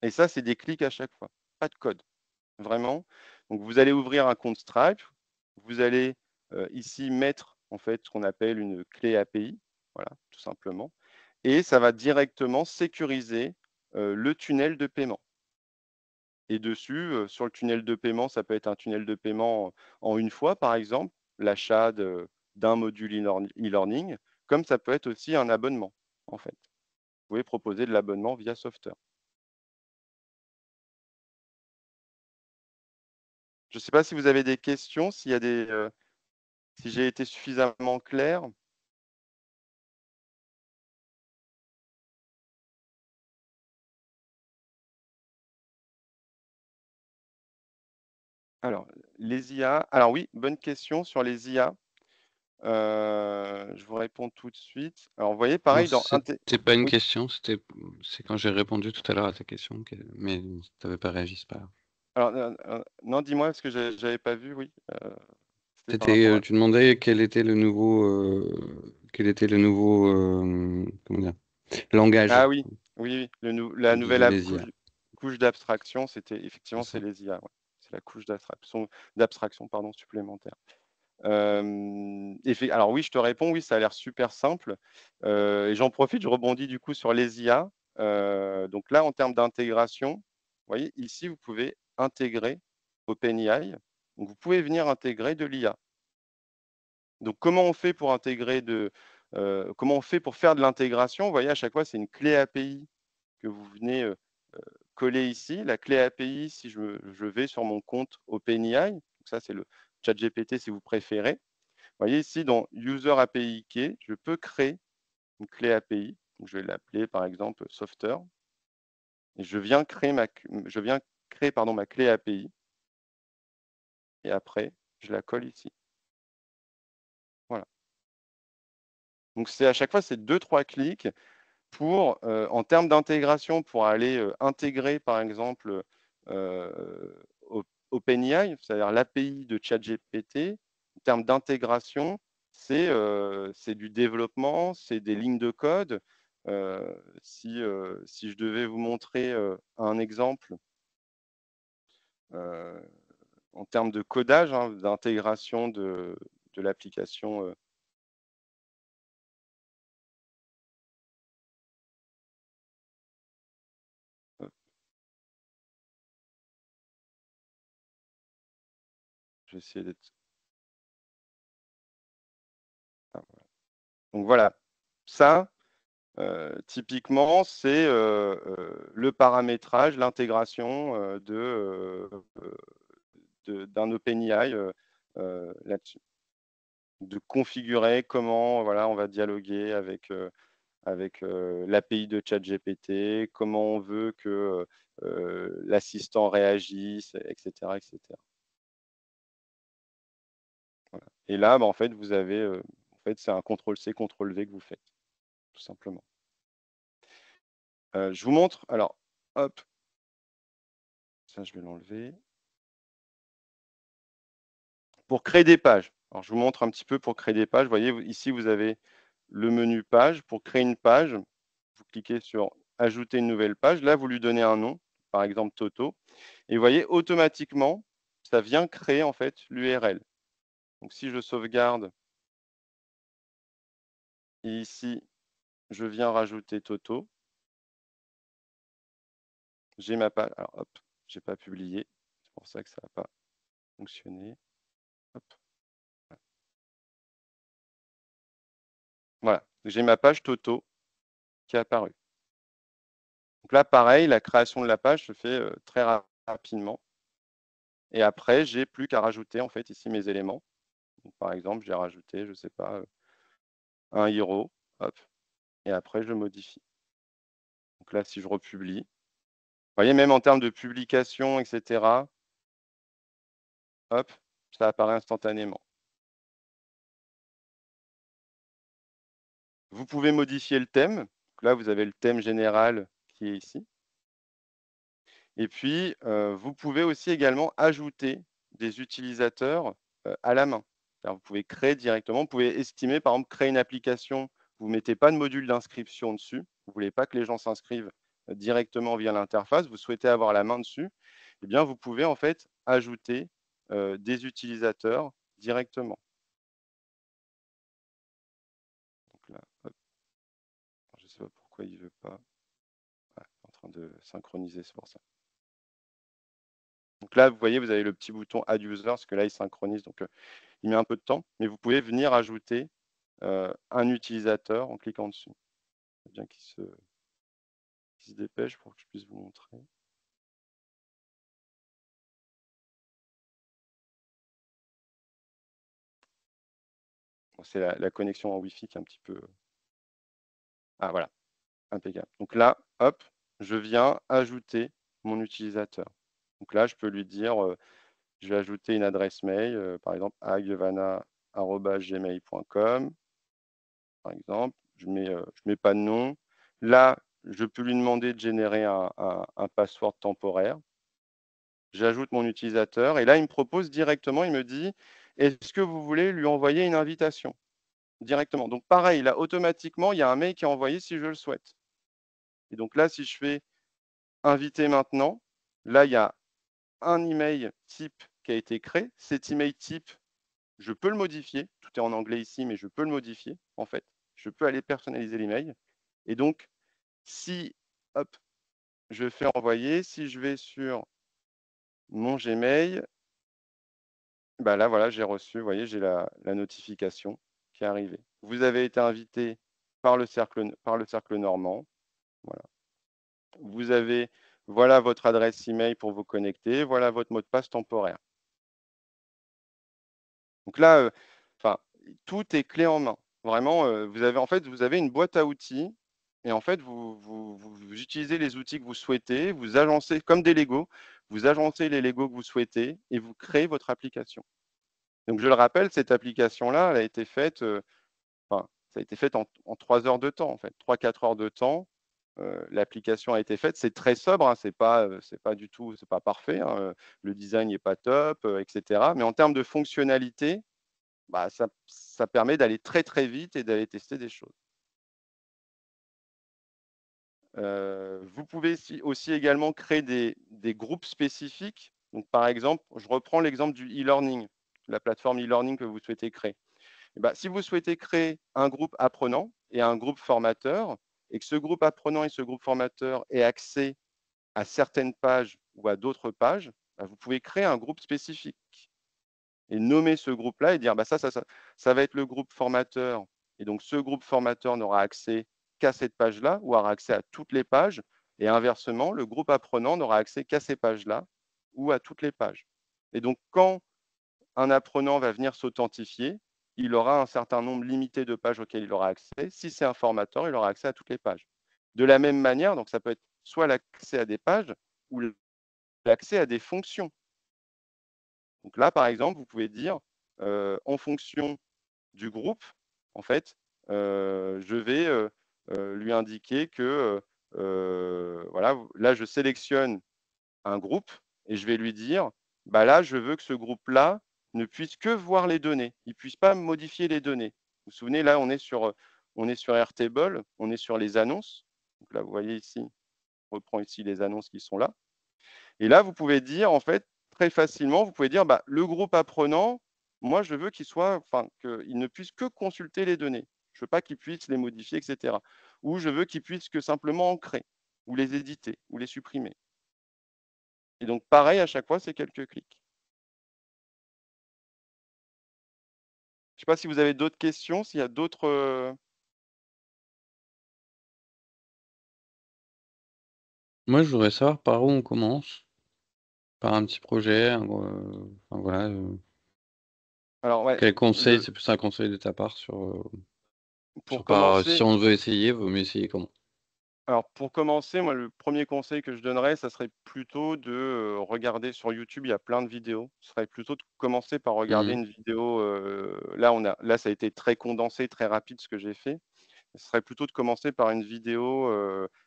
[SPEAKER 1] Et ça, c'est des clics à chaque fois, pas de code, vraiment. Donc, vous allez ouvrir un compte Stripe, vous allez ici mettre en fait ce qu'on appelle une clé API, voilà, tout simplement, et ça va directement sécuriser le tunnel de paiement. Et dessus, sur le tunnel de paiement, ça peut être un tunnel de paiement en une fois, par exemple, l'achat d'un module e-learning, comme ça peut être aussi un abonnement, en fait. Vous pouvez proposer de l'abonnement via Software. Je ne sais pas si vous avez des questions, s'il y a si j'ai été suffisamment clair. Alors, les IA. Alors oui, bonne question sur les IA. Je vous réponds tout de suite. Alors, vous voyez,
[SPEAKER 2] Non,
[SPEAKER 1] pareil,
[SPEAKER 2] c'était pas une
[SPEAKER 1] oui.
[SPEAKER 2] question, c'est quand j'ai répondu tout à l'heure à ta question, mais tu n'avais pas réagi, c'est pas grave.
[SPEAKER 1] Alors, non, dis-moi, parce que je n'avais pas vu, oui. C'était par
[SPEAKER 2] C'était,
[SPEAKER 1] rapport à...
[SPEAKER 2] tu demandais quel était le nouveau, comment dire, langage
[SPEAKER 1] Ah oui, oui, oui. La
[SPEAKER 2] qu'utilisaient
[SPEAKER 1] nouvelle
[SPEAKER 2] les IA.
[SPEAKER 1] couche d'abstraction, effectivement,
[SPEAKER 2] C'est
[SPEAKER 1] c'est
[SPEAKER 2] ça.
[SPEAKER 1] les IA. Ouais. C'est la couche d'abstraction pardon, supplémentaire. Alors oui, je te réponds, oui, ça a l'air super simple. Et j'en profite, je rebondis du coup sur les IA. Donc là, en termes d'intégration, vous voyez, ici, vous pouvez intégrer OpenAI. Donc vous pouvez venir intégrer de l'IA. Donc comment on fait pour comment on fait pour faire de l'intégration? Vous voyez, à chaque fois, c'est une clé API que vous venez coller ici. La clé API, si je vais sur mon compte OpenAI, donc ça c'est le ChatGPT si vous préférez. Vous voyez ici dans User API Key, je peux créer une clé API. Donc, je vais l'appeler par exemple Software. Et je viens créer ma clé API. Et après, je la colle ici. Voilà. Donc à chaque fois, c'est 2-3 clics en termes d'intégration, pour aller intégrer, par exemple, OpenAI, c'est-à-dire l'API de ChatGPT. En termes d'intégration, c'est du développement, c'est des lignes de code. Si je devais vous montrer un exemple en termes de codage, hein, d'intégration de l'application. Je vais essayer d'être... Ah, voilà. Donc voilà, ça, typiquement, c'est le paramétrage, l'intégration d'un OpenAI là-dessus. De configurer comment voilà, on va dialoguer avec l'API de ChatGPT, comment on veut que l'assistant réagisse, etc. etc. Voilà. Et là, bah, en fait, vous avez, en fait, c'est un CTRL-C, CTRL-V que vous faites, tout simplement. Je vous montre, alors, hop, ça je vais l'enlever. Pour créer des pages, alors je vous montre un petit peu pour créer des pages. Vous voyez, ici, vous avez le menu page. Pour créer une page, vous cliquez sur ajouter une nouvelle page. Là, vous lui donnez un nom, par exemple Toto. Et vous voyez, automatiquement, ça vient créer en fait l'URL. Donc si je sauvegarde, et ici, je viens rajouter Toto, j'ai ma page. Alors hop, je n'ai pas publié, c'est pour ça que ça n'a pas fonctionné. Hop. Voilà, j'ai ma page Toto qui est apparue. Donc là, pareil, la création de la page se fait très rapidement. Et après, j'ai plus qu'à rajouter en fait ici mes éléments. Donc, par exemple, j'ai rajouté, je ne sais pas, un héros, hop, et après je modifie. Donc là, si je republie, vous voyez, même en termes de publication, etc., hop, ça apparaît instantanément. Vous pouvez modifier le thème. Donc là, vous avez le thème général qui est ici. Et puis, vous pouvez aussi également ajouter des utilisateurs à la main. Alors, vous pouvez créer directement, vous pouvez estimer, par exemple, créer une application, vous ne mettez pas de module d'inscription dessus, vous ne voulez pas que les gens s'inscrivent directement via l'interface, vous souhaitez avoir la main dessus, eh bien, vous pouvez en fait ajouter des utilisateurs directement. Donc là, hop. Je ne sais pas pourquoi il ne veut pas. Ouais, en train de synchroniser, c'est pour ça. Donc là, vous voyez, vous avez le petit bouton Add User, parce que là, il synchronise, donc il met un peu de temps, mais vous pouvez venir ajouter un utilisateur en cliquant dessus. C'est bien qu'il se dépêche pour que je puisse vous montrer. Bon, c'est la connexion en Wi-Fi qui est un petit peu... Ah voilà, impeccable. Donc là, hop, je viens ajouter mon utilisateur. Donc là, je peux lui dire, je vais ajouter une adresse mail, par exemple, agevana@gmail.com. Par exemple, je mets pas de nom. Là, je peux lui demander de générer un password temporaire. J'ajoute mon utilisateur et là, il me propose directement, il me dit, est-ce que vous voulez lui envoyer une invitation directement? Donc pareil, là, automatiquement, il y a un mail qui est envoyé si je le souhaite. Et donc là, si je fais inviter maintenant, là, il y a un email type qui a été créé. Cet email type, je peux le modifier. Tout est en anglais ici, mais je peux le modifier, en fait. Je peux aller personnaliser l'email. Et donc, si, hop, je fais envoyer, si je vais sur mon Gmail, bah là, voilà, j'ai reçu, vous voyez, j'ai la notification qui est arrivée. Vous avez été invité par le cercle normand. Voilà. Vous avez, voilà votre adresse email pour vous connecter, voilà votre mot de passe temporaire. Donc là, enfin, tout est clé en main. Vraiment, vous avez une boîte à outils et en fait, vous utilisez les outils que vous souhaitez, vous agencez comme des Lego, vous agencez les Lego que vous souhaitez et vous créez votre application. Donc, je le rappelle, cette application-là, elle a été faite, enfin, ça a été fait en 3 heures de temps, en fait, 3-4 heures de temps. L'application a été faite. C'est très sobre, hein, c'est pas du tout, c'est pas parfait, hein, le design n'est pas top, etc. Mais en termes de fonctionnalité, bah, ça permet d'aller très très vite et d'aller tester des choses. Vous pouvez aussi également créer des groupes spécifiques. Donc, par exemple, je reprends l'exemple du e-learning, la plateforme e-learning que vous souhaitez créer. Et bah, si vous souhaitez créer un groupe apprenant et un groupe formateur, et que ce groupe apprenant et ce groupe formateur aient accès à certaines pages ou à d'autres pages, bah, vous pouvez créer un groupe spécifique et nommer ce groupe-là et dire bah, ça va être le groupe formateur. Et donc, ce groupe formateur n'aura accès qu'à cette page-là ou aura accès à toutes les pages. Et inversement, le groupe apprenant n'aura accès qu'à ces pages-là ou à toutes les pages. Et donc, quand un apprenant va venir s'authentifier, il aura un certain nombre limité de pages auxquelles il aura accès. Si c'est un formateur, il aura accès à toutes les pages. De la même manière, donc ça peut être soit l'accès à des pages ou l'accès à des fonctions. Donc là, par exemple, vous pouvez dire, en fonction du groupe, en fait, je vais lui indiquer que, voilà, là, je sélectionne un groupe et je vais lui dire, bah là, je veux que ce groupe-là ne puisse que voir les données. Il ne puisse pas modifier les données. Vous vous souvenez, là, on est sur Airtable, on est sur les annonces. Donc là, vous voyez ici, on reprend ici les annonces qui sont là. Et là, vous pouvez dire, en fait, très facilement, vous pouvez dire, bah, le groupe apprenant, moi, je veux qu'il ne puisse que consulter les données. Je ne veux pas qu'il puisse les modifier, etc. Ou je veux qu'il puisse que simplement en créer, ou les éditer, ou les supprimer. Et donc, pareil, à chaque fois, c'est quelques clics. Je ne sais pas si vous avez d'autres questions, s'il y a d'autres.
[SPEAKER 2] Moi, je voudrais savoir par où on commence. Par un petit projet, enfin, voilà.
[SPEAKER 1] Alors, ouais,
[SPEAKER 2] Quel conseil, c'est plus un conseil de ta part
[SPEAKER 1] pour
[SPEAKER 2] si
[SPEAKER 1] commencer,
[SPEAKER 2] on veut essayer, vaut mieux essayer comment?
[SPEAKER 1] moi, le premier conseil que je donnerais, ça serait plutôt de regarder sur YouTube, il y a plein de vidéos. Ce serait plutôt de commencer par regarder
[SPEAKER 2] Mmh.
[SPEAKER 1] une vidéo. Là, ça a été très condensé, très rapide ce que j'ai fait. Ce serait plutôt de commencer par une vidéo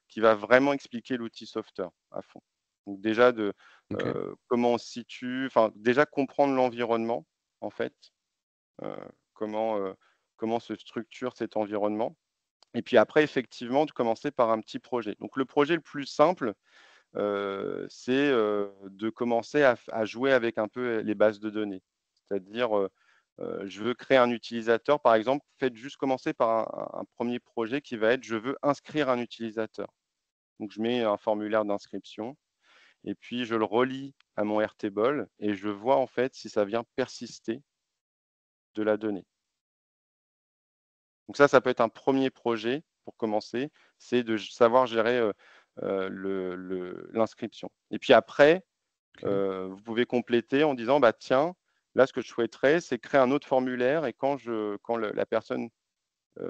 [SPEAKER 1] qui va vraiment expliquer l'outil Software à fond. Donc déjà
[SPEAKER 2] OK.
[SPEAKER 1] comment on se situe, enfin déjà comprendre l'environnement en fait, euh, comment comment se structure cet environnement. Et puis après, effectivement, de commencer par un petit projet. Donc le projet le plus simple, c'est de commencer à jouer avec un peu les bases de données. C'est-à-dire, je veux créer un utilisateur, par exemple, faites juste commencer par un premier projet qui va être, je veux inscrire un utilisateur. Donc je mets un formulaire d'inscription et puis je le relie à mon Airtable et je vois en fait si ça vient persister de la donnée. Donc ça peut être un premier projet pour commencer, c'est de savoir gérer l'inscription. Et puis après,
[SPEAKER 2] OK.
[SPEAKER 1] vous pouvez compléter en disant, bah, tiens, là, ce que je souhaiterais, c'est créer un autre formulaire et quand la personne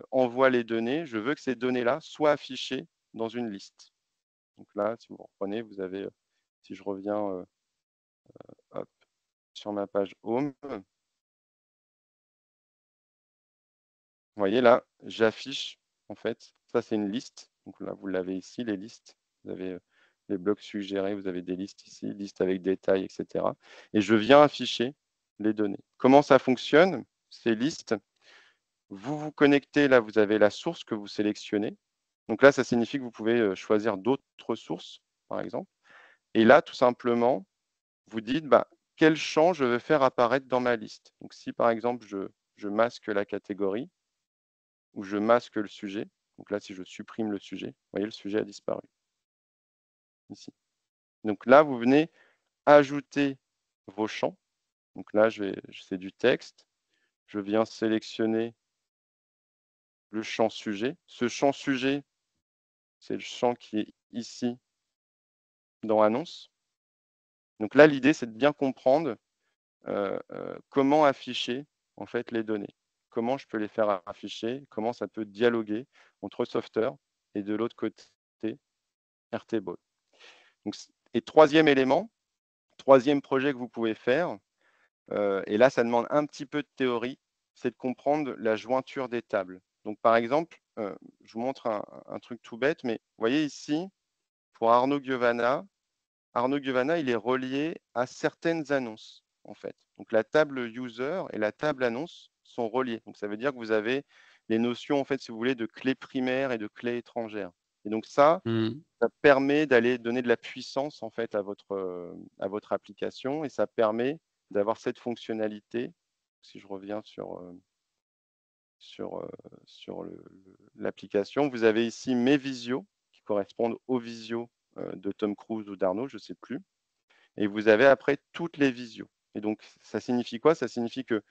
[SPEAKER 1] envoie les données, je veux que ces données-là soient affichées dans une liste. Donc là, si vous reprenez, vous avez, si je reviens hop, sur ma page Home, vous voyez là, j'affiche, en fait, ça c'est une liste. Donc là, vous l'avez ici, les listes. Vous avez les blocs suggérés, vous avez des listes ici, listes avec détails, etc. Et je viens afficher les données. Comment ça fonctionne, ces listes? Vous vous connectez, là, vous avez la source que vous sélectionnez. Donc là, ça signifie que vous pouvez choisir d'autres sources, par exemple. Et là, tout simplement, vous dites, bah, quel champ je veux faire apparaître dans ma liste. Donc si, par exemple, je masque la catégorie, où je masque le sujet. Donc là, si je supprime le sujet, vous voyez, le sujet a disparu ici. Donc là, vous venez ajouter vos champs. Donc là, c'est du texte. Je viens sélectionner le champ sujet. Ce champ sujet, c'est le champ qui est ici dans Annonce. Donc là, l'idée, c'est de bien comprendre comment afficher en fait les données. Comment je peux les faire afficher, comment ça peut dialoguer entre Software et de l'autre côté, Airtable. Donc, et troisième élément, troisième projet que vous pouvez faire, et là, ça demande un petit peu de théorie, c'est de comprendre la jointure des tables. Donc, par exemple, je vous montre un truc tout bête, mais vous voyez ici, pour Arnaud Giovanna, il est relié à certaines annonces, en fait. Donc, la table user et la table annonce sont reliées. Donc, ça veut dire que vous avez les notions, en fait, si vous voulez, de clés primaires et de clés étrangères. Et donc, ça
[SPEAKER 2] Mmh.
[SPEAKER 1] permet d'aller donner de la puissance, en fait, à votre application et ça permet d'avoir cette fonctionnalité. Si je reviens sur, l'application, vous avez ici mes visios qui correspondent aux visios de Tom Cruise ou d'Arnaud, je ne sais plus. Et vous avez après toutes les visios. Et donc, ça signifie quoi? Ça signifie que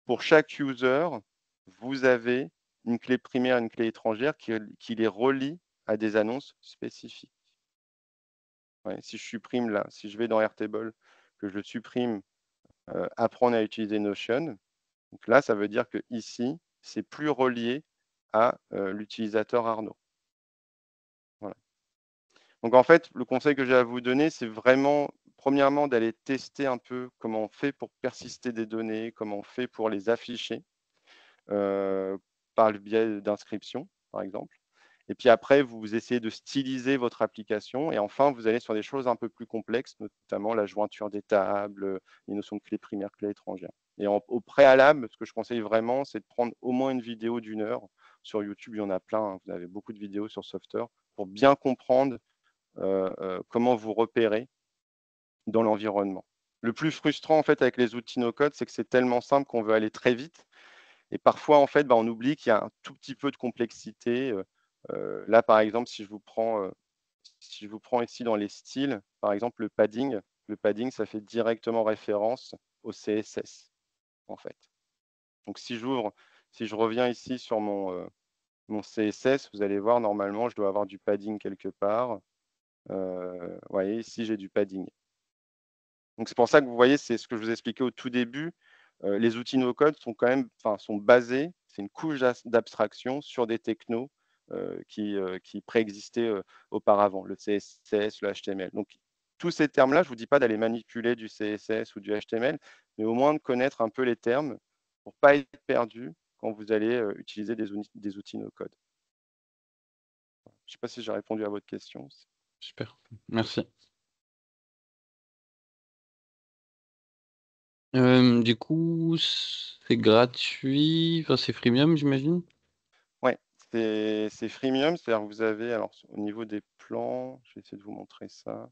[SPEAKER 1] pour chaque user, vous avez une clé primaire, une clé étrangère qui les relie à des annonces spécifiques. Ouais, si je supprime là, si je vais dans Airtable, que je supprime apprendre à utiliser Notion, donc là, ça veut dire que ici, c'est plus relié à l'utilisateur Arnaud. Voilà. Donc en fait, le conseil que j'ai à vous donner, c'est vraiment, premièrement, d'aller tester un peu comment on fait pour persister des données, comment on fait pour les afficher par le biais d'inscription, par exemple. Et puis après, vous essayez de styliser votre application. Et enfin, vous allez sur des choses un peu plus complexes, notamment la jointure des tables, les notions de clés primaires, clés étrangères. Et au préalable, ce que je conseille vraiment, c'est de prendre au moins une vidéo d'1 heure. Sur YouTube, il y en a plein, hein. Vous avez beaucoup de vidéos sur Softer pour bien comprendre comment vous repérer dans l'environnement. Le plus frustrant en fait avec les outils no-code, c'est que c'est tellement simple qu'on veut aller très vite. Et parfois, en fait, on oublie qu'il y a un tout petit peu de complexité. Là, par exemple, si je vous prends ici dans les styles, par exemple, le padding, ça fait directement référence au CSS, en fait. Donc, si je reviens ici sur mon CSS, vous allez voir, normalement, je dois avoir du padding quelque part. Vous voyez, ici, j'ai du padding. Donc, c'est pour ça que vous voyez, c'est ce que je vous expliquais au tout début. Les outils no-code sont quand même, sont basés, c'est une couche d'abstraction sur des technos qui préexistaient auparavant, le CSS, le HTML. Donc, tous ces termes-là, je ne vous dis pas d'aller manipuler du CSS ou du HTML, mais au moins de connaître un peu les termes pour ne pas être perdu quand vous allez utiliser des outils no-code. Je ne sais pas si j'ai répondu à votre question.
[SPEAKER 2] Super, merci. Du coup, c'est gratuit, enfin c'est freemium, j'imagine?
[SPEAKER 1] Ouais, c'est freemium, c'est-à-dire que vous avez, alors au niveau des plans, je vais essayer de vous montrer ça.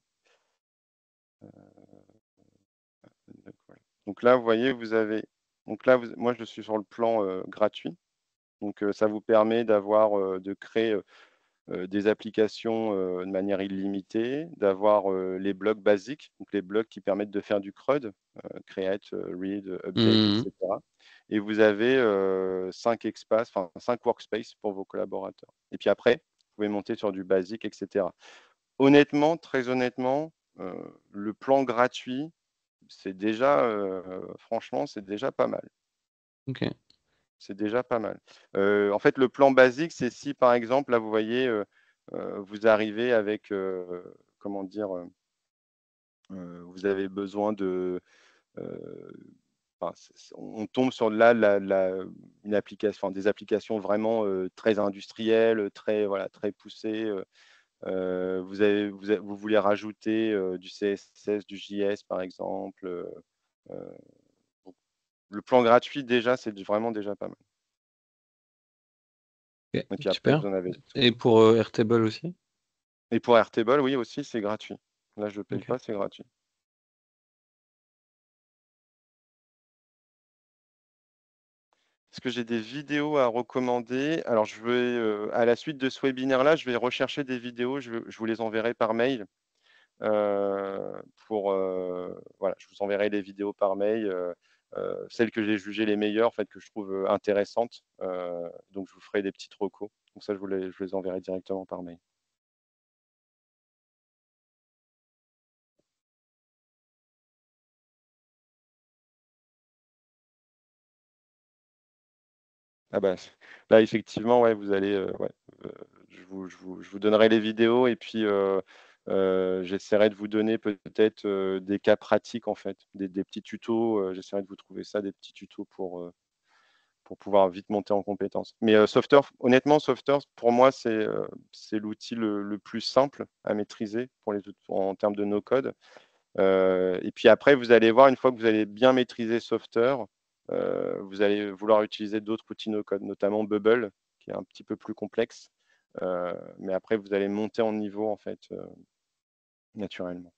[SPEAKER 1] Donc là, vous voyez, vous avez, donc là, moi je suis sur le plan gratuit. Donc ça vous permet de créer des applications de manière illimitée, d'avoir les blocs basiques, donc les blocs qui permettent de faire du CRUD, create, read, update,
[SPEAKER 2] Mmh.
[SPEAKER 1] etc. Et vous avez 5 workspaces pour vos collaborateurs. Et puis après, vous pouvez monter sur du basique, etc. Honnêtement, très honnêtement, le plan gratuit, c'est déjà, franchement, c'est déjà pas mal.
[SPEAKER 2] OK.
[SPEAKER 1] C'est déjà pas mal. En fait, le plan basique, c'est si, par exemple, là, vous voyez, vous arrivez avec, comment dire, vous avez besoin de, on tombe sur là une application, des applications vraiment très industrielles, très, voilà, très poussées. Vous voulez rajouter du CSS, du JS, par exemple. Le plan gratuit, déjà, c'est vraiment déjà pas mal.
[SPEAKER 2] OK,
[SPEAKER 1] Et puis après,
[SPEAKER 2] super.
[SPEAKER 1] vous en avez.
[SPEAKER 2] Et pour, Airtable aussi?
[SPEAKER 1] Et pour Airtable, oui, aussi, c'est gratuit. Là, je ne paye
[SPEAKER 2] OK.
[SPEAKER 1] pas, c'est gratuit. Est-ce que j'ai des vidéos à recommander? Alors, je vais, à la suite de ce webinaire-là, je vais rechercher des vidéos, je vous les enverrai par mail. Voilà, je vous enverrai les vidéos par mail, celles que j'ai jugées les meilleures, en fait, que je trouve intéressantes. Donc, je vous ferai des petites recos. Donc ça, je les enverrai directement par mail. Ah bah, là, effectivement, ouais, vous allez, ouais, je vous donnerai les vidéos et puis j'essaierai de vous donner peut-être des cas pratiques, en fait, des petits tutos. J'essaierai de vous trouver ça, des petits tutos pour pouvoir vite monter en compétence. Mais Softer, honnêtement, Softer, pour moi, c'est l'outil le plus simple à maîtriser en termes de no-code. Et puis après, vous allez voir, une fois que vous allez bien maîtriser Softer, vous allez vouloir utiliser d'autres outils no-code, notamment Bubble, qui est un petit peu plus complexe. Mais après, vous allez monter en niveau, en fait, naturellement.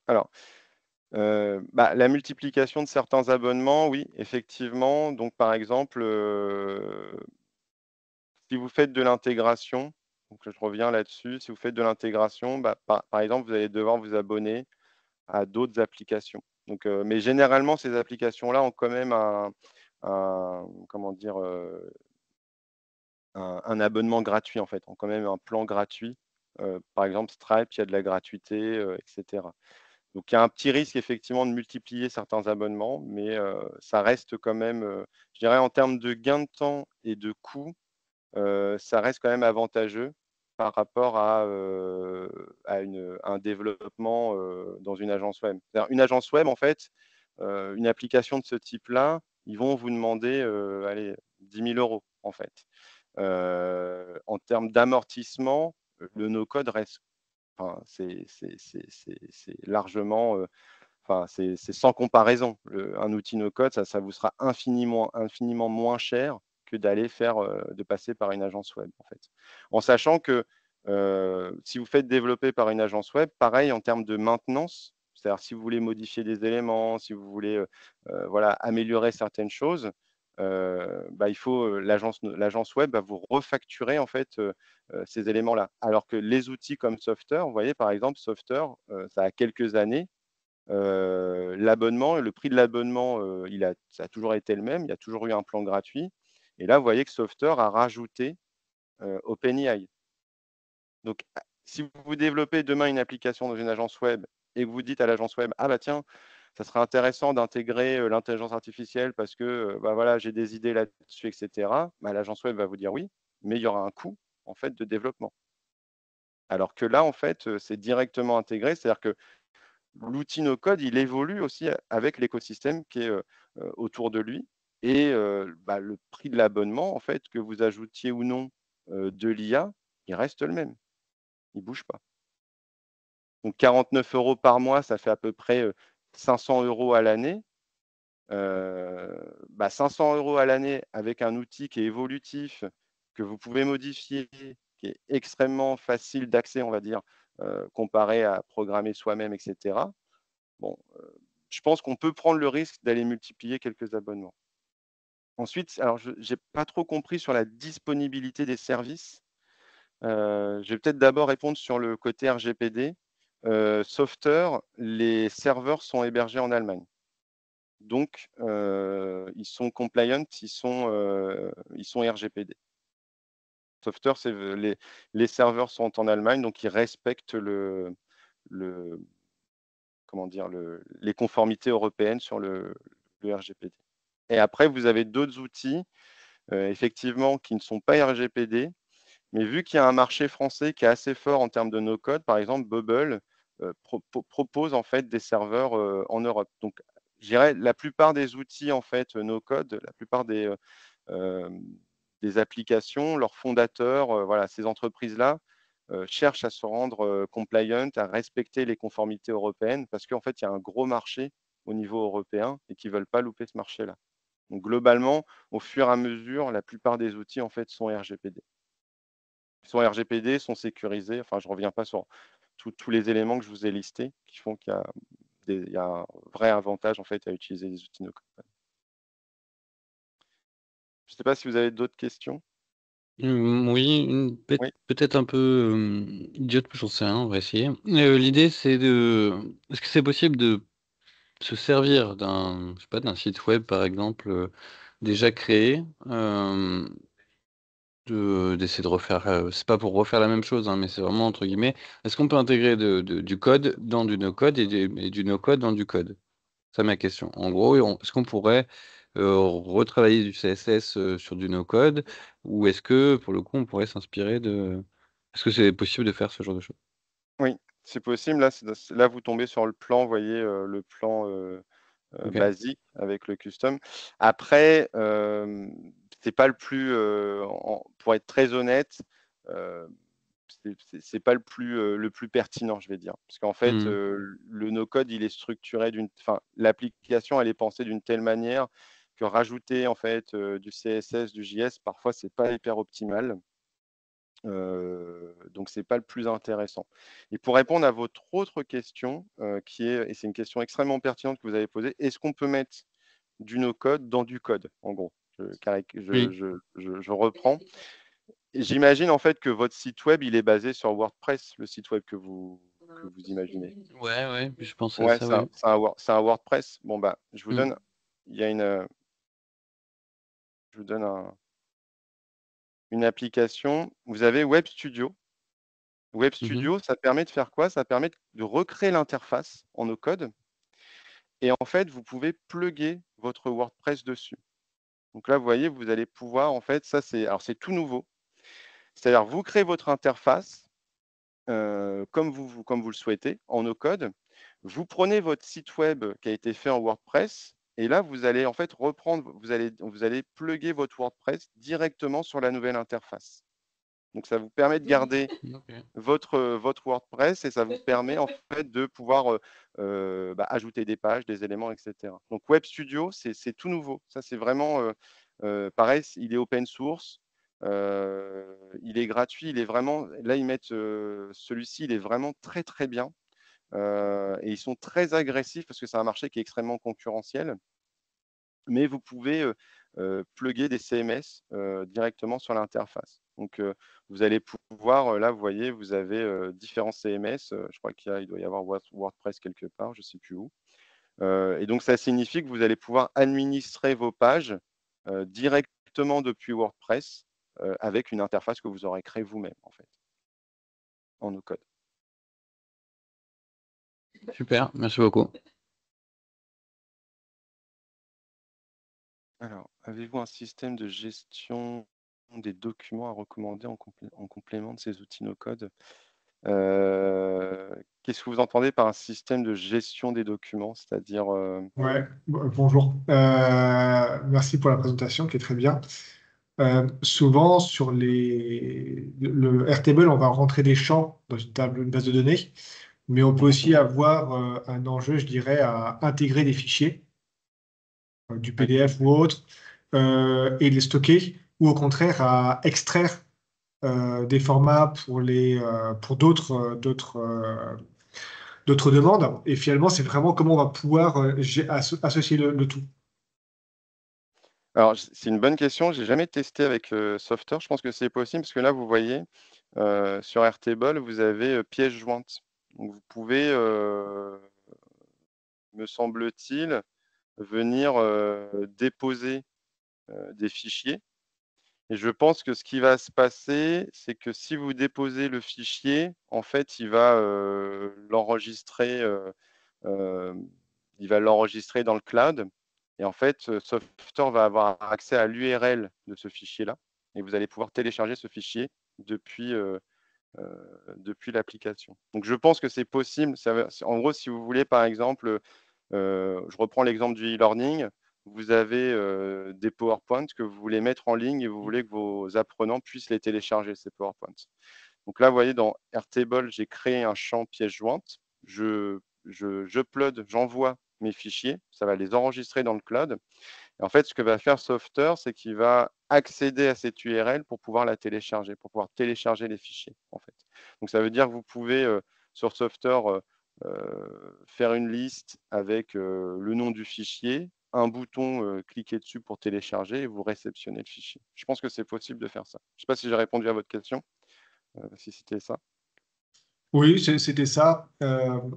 [SPEAKER 1] Alors, la multiplication de certains abonnements, oui, effectivement. Donc, par exemple, si vous faites de l'intégration, donc je reviens là-dessus, si vous faites de l'intégration, par exemple, vous allez devoir vous abonner à d'autres applications. Donc, mais généralement, ces applications-là ont quand même comment dire, un abonnement gratuit, en fait, ont quand même un plan gratuit. Par exemple, Stripe, il y a de la gratuité, etc. Donc, il y a un petit risque, effectivement, de multiplier certains abonnements, mais ça reste quand même, je dirais, en termes de gain de temps et de coût, ça reste quand même avantageux. par rapport à, un développement dans une agence web. C'est-à-dire une agence web, en fait, une application de ce type-là, ils vont vous demander allez, 10 000 euros, en fait. En termes d'amortissement, le no-code reste, enfin, c'est largement, enfin, c'est sans comparaison. Un outil no-code, ça vous sera infiniment moins cher que d'aller faire, de passer par une agence web, en fait. En sachant que si vous faites développer par une agence web, pareil en termes de maintenance, c'est-à-dire si vous voulez modifier des éléments, si vous voulez voilà, améliorer certaines choses, bah, il faut l'agence web va vous refacturer en fait ces éléments-là. Alors que les outils comme Softer, vous voyez par exemple Softer, ça a quelques années, l'abonnement, le prix de l'abonnement, ça a toujours été le même, il y a toujours eu un plan gratuit. Et là, vous voyez que Softer a rajouté OpenAI. Donc, si vous développez demain une application dans une agence web et que vous dites à l'agence web, ah bah tiens, ça serait intéressant d'intégrer l'intelligence artificielle parce que bah voilà, j'ai des idées là-dessus, etc. Bah, l'agence web va vous dire oui, mais il y aura un coût en fait de développement. Alors que là, en fait, c'est directement intégré, c'est-à-dire que l'outil no code, il évolue aussi avec l'écosystème qui est autour de lui. Et bah, le prix de l'abonnement, en fait, que vous ajoutiez ou non de l'IA, il reste le même. Il ne bouge pas. Donc 49 euros par mois, ça fait à peu près 500 euros à l'année. Bah, 500 euros à l'année avec un outil qui est évolutif, que vous pouvez modifier, qui est extrêmement facile d'accès, on va dire, comparé à programmer soi-même, etc. Bon, je pense qu'on peut prendre le risque d'aller multiplier quelques abonnements. Ensuite, alors je n'ai pas trop compris sur la disponibilité des services. Je vais peut-être d'abord répondre sur le côté RGPD. Softer, les serveurs sont hébergés en Allemagne. Donc, ils sont compliant, ils sont RGPD. Softer, les serveurs sont en Allemagne, donc ils respectent comment dire, les conformités européennes sur le RGPD. Et après, vous avez d'autres outils, effectivement, qui ne sont pas RGPD, mais vu qu'il y a un marché français qui est assez fort en termes de no-code, par exemple, Bubble propose en fait des serveurs en Europe. Donc, je dirais la plupart des outils en fait no-code, la plupart euh, des applications, leurs fondateurs, voilà, ces entreprises-là cherchent à se rendre compliant, à respecter les conformités européennes, parce qu'en fait, il y a un gros marché au niveau européen et qu'ils ne veulent pas louper ce marché-là. Donc, globalement, au fur et à mesure, la plupart des outils en fait sont RGPD. Ils sont RGPD, sont sécurisés. Enfin, je ne reviens pas sur tous les éléments que je vous ai listés qui font qu'il y a un vrai avantage en fait à utiliser les outils no-code. Je ne sais pas si vous avez d'autres questions.
[SPEAKER 2] Oui,
[SPEAKER 1] Oui.
[SPEAKER 2] peut-être un peu, idiote, j'en sais rien, on va essayer. L'idée, c'est est-ce que c'est possible de se servir d'un, je sais pas, d'un site web, par exemple, déjà créé, d'essayer de refaire, c'est pas pour refaire la même chose, hein, mais c'est vraiment entre guillemets, est-ce qu'on peut intégrer du code dans du no-code et du no-code dans du code? C'est ma question. En gros, est-ce qu'on pourrait, retravailler du CSS, sur du no-code? Ou est-ce que, pour le coup, on pourrait s'inspirer de est-ce que c'est possible de faire ce genre de choses?
[SPEAKER 1] Oui, c'est possible. Là, là, vous tombez sur le plan, vous voyez, le plan
[SPEAKER 2] OK.
[SPEAKER 1] basique avec le custom. Après, c'est pas le plus, pour être très honnête, euh, c'est pas le plus pertinent, je vais dire. Parce qu'en fait,
[SPEAKER 2] Mmh.
[SPEAKER 1] le no-code, il est structuré enfin, l'application, elle est pensée d'une telle manière que rajouter en fait du CSS, du JS, parfois, c'est pas hyper optimal. Donc, c'est pas le plus intéressant. Et pour répondre à votre autre question, qui est, et c'est une question extrêmement pertinente que vous avez posée, est-ce qu'on peut mettre du no-code dans du code, en gros?
[SPEAKER 2] Oui.
[SPEAKER 1] Je reprends. J'imagine en fait que votre site web, il est basé sur WordPress, le site web que vous imaginez.
[SPEAKER 2] Ouais, ouais, je pensais à
[SPEAKER 1] Ouais,
[SPEAKER 2] ça, ouais.
[SPEAKER 1] c'est un WordPress. Bon, bah,
[SPEAKER 2] Mmh.
[SPEAKER 1] il y a je vous donne une application. Vous avez Web Studio. Web
[SPEAKER 2] Mmh.
[SPEAKER 1] Studio, ça permet de faire quoi? Ça permet de recréer l'interface en no-code. Et en fait, vous pouvez plugger votre WordPress dessus. Donc là, vous voyez, vous allez pouvoir, en fait, alors c'est tout nouveau. C'est-à-dire, vous créez votre interface comme vous le souhaitez, en no-code. Vous prenez votre site web qui a été fait en WordPress, et là, vous allez en fait reprendre, vous allez plugger votre WordPress directement sur la nouvelle interface. Donc, ça vous permet de garder
[SPEAKER 2] Ok.
[SPEAKER 1] votre WordPress, et ça vous permet en fait de pouvoir ajouter des pages, des éléments, etc. Donc, Web Studio, c'est tout nouveau. Ça, c'est vraiment pareil, il est open source. Il est gratuit, il est vraiment, là ils mettent celui-ci, il est vraiment très très bien. Et ils sont très agressifs parce que c'est un marché qui est extrêmement concurrentiel, mais vous pouvez plugger des CMS directement sur l'interface. Donc vous allez pouvoir, là vous voyez, vous avez différents CMS, je crois il doit y avoir WordPress quelque part, je ne sais plus où. Et donc ça signifie que vous allez pouvoir administrer vos pages directement depuis WordPress avec une interface que vous aurez créée vous-même en fait, en no-code.
[SPEAKER 2] Super, merci beaucoup.
[SPEAKER 1] Alors, avez-vous un système de gestion des documents à recommander en complément de ces outils no-code? Qu'est-ce que vous entendez par un système de gestion des documents? C'est-à-dire,
[SPEAKER 3] Ouais, bonjour. Merci pour la présentation qui est très bien. Souvent, sur le Airtable, on va rentrer des champs dans une table, une base de données, mais on peut aussi avoir un enjeu, je dirais, à intégrer des fichiers, du
[SPEAKER 1] ouais.
[SPEAKER 3] PDF ou autre, et les stocker, ou au contraire à extraire des formats pour d'autres demandes. Et finalement, c'est vraiment comment on va pouvoir associer le tout.
[SPEAKER 1] Alors, c'est une bonne question. J'ai jamais testé avec Software. Je pense que c'est possible parce que là, vous voyez, sur Airtable, vous avez pièce jointe. Donc, vous pouvez, me semble-t-il, venir déposer des fichiers. Et je pense que ce qui va se passer, c'est que si vous déposez le fichier, en fait, euh, il va l'enregistrer dans le cloud. Et en fait, Software va avoir accès à l'URL de ce fichier-là. Et vous allez pouvoir télécharger ce fichier depuis l'application. Donc, je pense que c'est possible. En gros, si vous voulez, par exemple, je reprends l'exemple du e-learning. Vous avez des PowerPoint que vous voulez mettre en ligne et vous voulez que vos apprenants puissent les télécharger, ces PowerPoint. Donc là, vous voyez, dans Airtable, j'ai créé un champ pièce jointe. J'envoie mes fichiers. Ça va les enregistrer dans le cloud. Et en fait, ce que va faire Software, c'est qu'il va accéder à cette URL pour pouvoir la télécharger, pour pouvoir télécharger les fichiers, en fait. Donc, ça veut dire que vous pouvez, sur Software, faire une liste avec le nom du fichier, un bouton, cliquez dessus pour télécharger et vous réceptionnez le fichier. Je pense que c'est possible de faire ça. Je ne sais pas si j'ai répondu à votre question, si c'était ça.
[SPEAKER 3] Oui, c'était ça.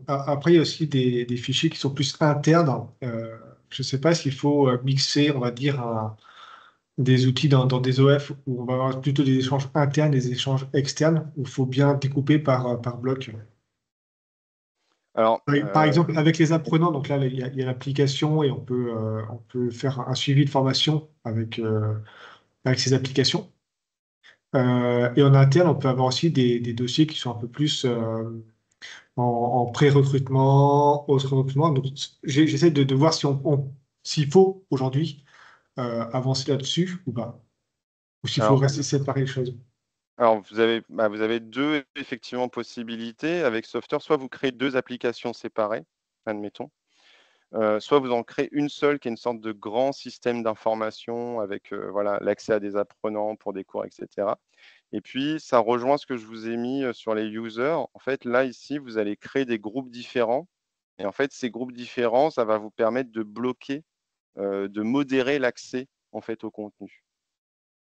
[SPEAKER 3] Après, il y a aussi des fichiers qui sont plus internes. Je ne sais pas s'il faut mixer, on va dire, des outils dans des OF où on va avoir plutôt des échanges internes, des échanges externes, où il faut bien découper par bloc.
[SPEAKER 1] Alors,
[SPEAKER 3] Par exemple, avec les apprenants, donc là, il y a l'application et on peut faire un suivi de formation avec ces applications. Et en interne, on peut avoir aussi des dossiers qui sont un peu plus en pré-recrutement, post-recrutement. Donc, j'essaie de voir s'il faut aujourd'hui avancer là-dessus ou pas, ou s'il faut
[SPEAKER 1] alors,
[SPEAKER 3] rester séparer les choses.
[SPEAKER 1] Alors, vous avez deux effectivement possibilités avec Software. Soit vous créez deux applications séparées, admettons, soit vous en créez une seule qui est une sorte de grand système d'information avec voilà, l'accès à des apprenants pour des cours, etc. Et puis, ça rejoint ce que je vous ai mis sur les users. En fait, là, ici, vous allez créer des groupes différents. Et en fait, ces groupes différents, ça va vous permettre de bloquer, de modérer l'accès en fait, au contenu.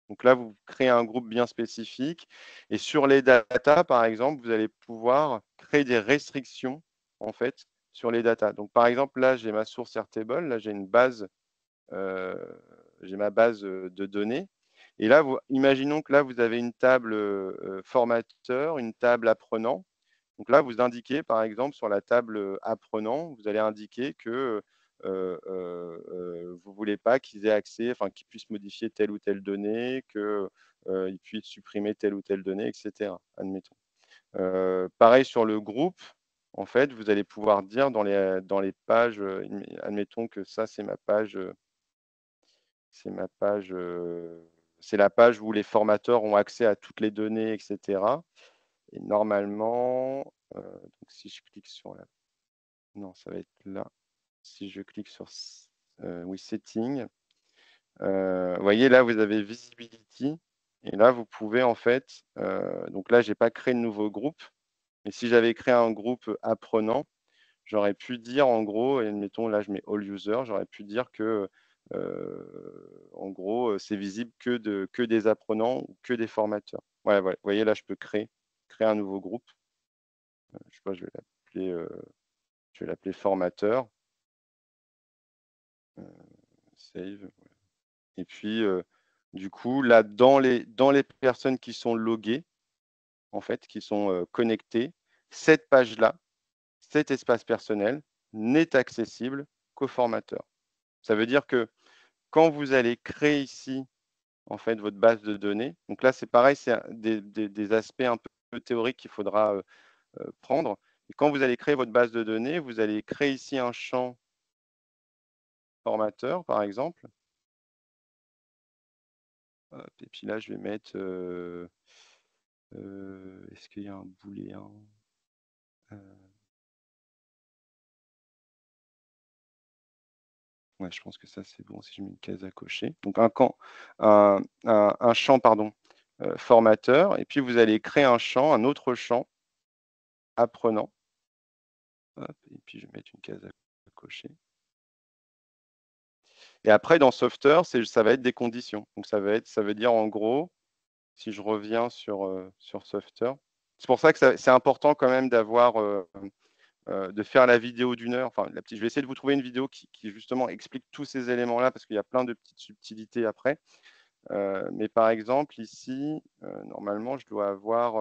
[SPEAKER 1] Donc là, vous créez un groupe bien spécifique. Et sur les datas, par exemple, vous allez pouvoir créer des restrictions, en fait, sur les datas. Donc, par exemple, là, j'ai ma source Airtable. Là, euh, j'ai ma base de données. Et là, imaginons que là, vous avez une table formateur, une table apprenant. Donc là, vous indiquez, par exemple, sur la table apprenant, vous allez indiquer que vous ne voulez pas qu'ils aient accès, enfin, qu'ils puissent modifier telle ou telle donnée, que il puisse supprimer telle ou telle donnée, etc. Admettons. Pareil sur le groupe, en fait, vous allez pouvoir dire dans les pages, admettons que ça, c'est ma page, c'est la page où les formateurs ont accès à toutes les données, etc. Et normalement, donc si je clique sur la... Non, ça va être là. Si je clique sur oui, Setting, vous voyez là, vous avez Visibility. Et là, vous pouvez en fait, donc là, je n'ai pas créé de nouveau groupe. Mais si j'avais créé un groupe apprenant, j'aurais pu dire en gros, et admettons là, je mets All Users, j'aurais pu dire que en gros, c'est visible que des apprenants ou que des formateurs. Voilà, voilà. Vous voyez là, je peux créer un nouveau groupe. Je sais pas, je vais l'appeler formateur. Save. Et puis, du coup, là, dans les personnes qui sont loguées, en fait, qui sont connectées, cette page-là, cet espace personnel n'est accessible qu'aux formateurs. Ça veut dire que quand vous allez créer ici, en fait, votre base de données, donc là, c'est pareil, c'est des aspects un peu théoriques qu'il faudra prendre. Et quand vous allez créer votre base de données, vous allez créer ici un champ formateur, par exemple. Hop, et puis là, je vais mettre... est-ce qu'il y a un booléen Ouais, je pense que ça, c'est bon si je mets une case à cocher. Donc, un champ pardon, formateur. Et puis, vous allez créer un autre champ apprenant. Hop, et puis, je vais mettre une case à cocher. Et après, dans Software, ça va être des conditions. Donc, ça veut dire en gros, si je reviens sur Software, c'est pour ça que c'est important quand même d'avoir, de faire la vidéo d'1 heure. Enfin, je vais essayer de vous trouver une vidéo qui justement explique tous ces éléments-là parce qu'il y a plein de petites subtilités après. Mais par exemple, ici, normalement, je dois avoir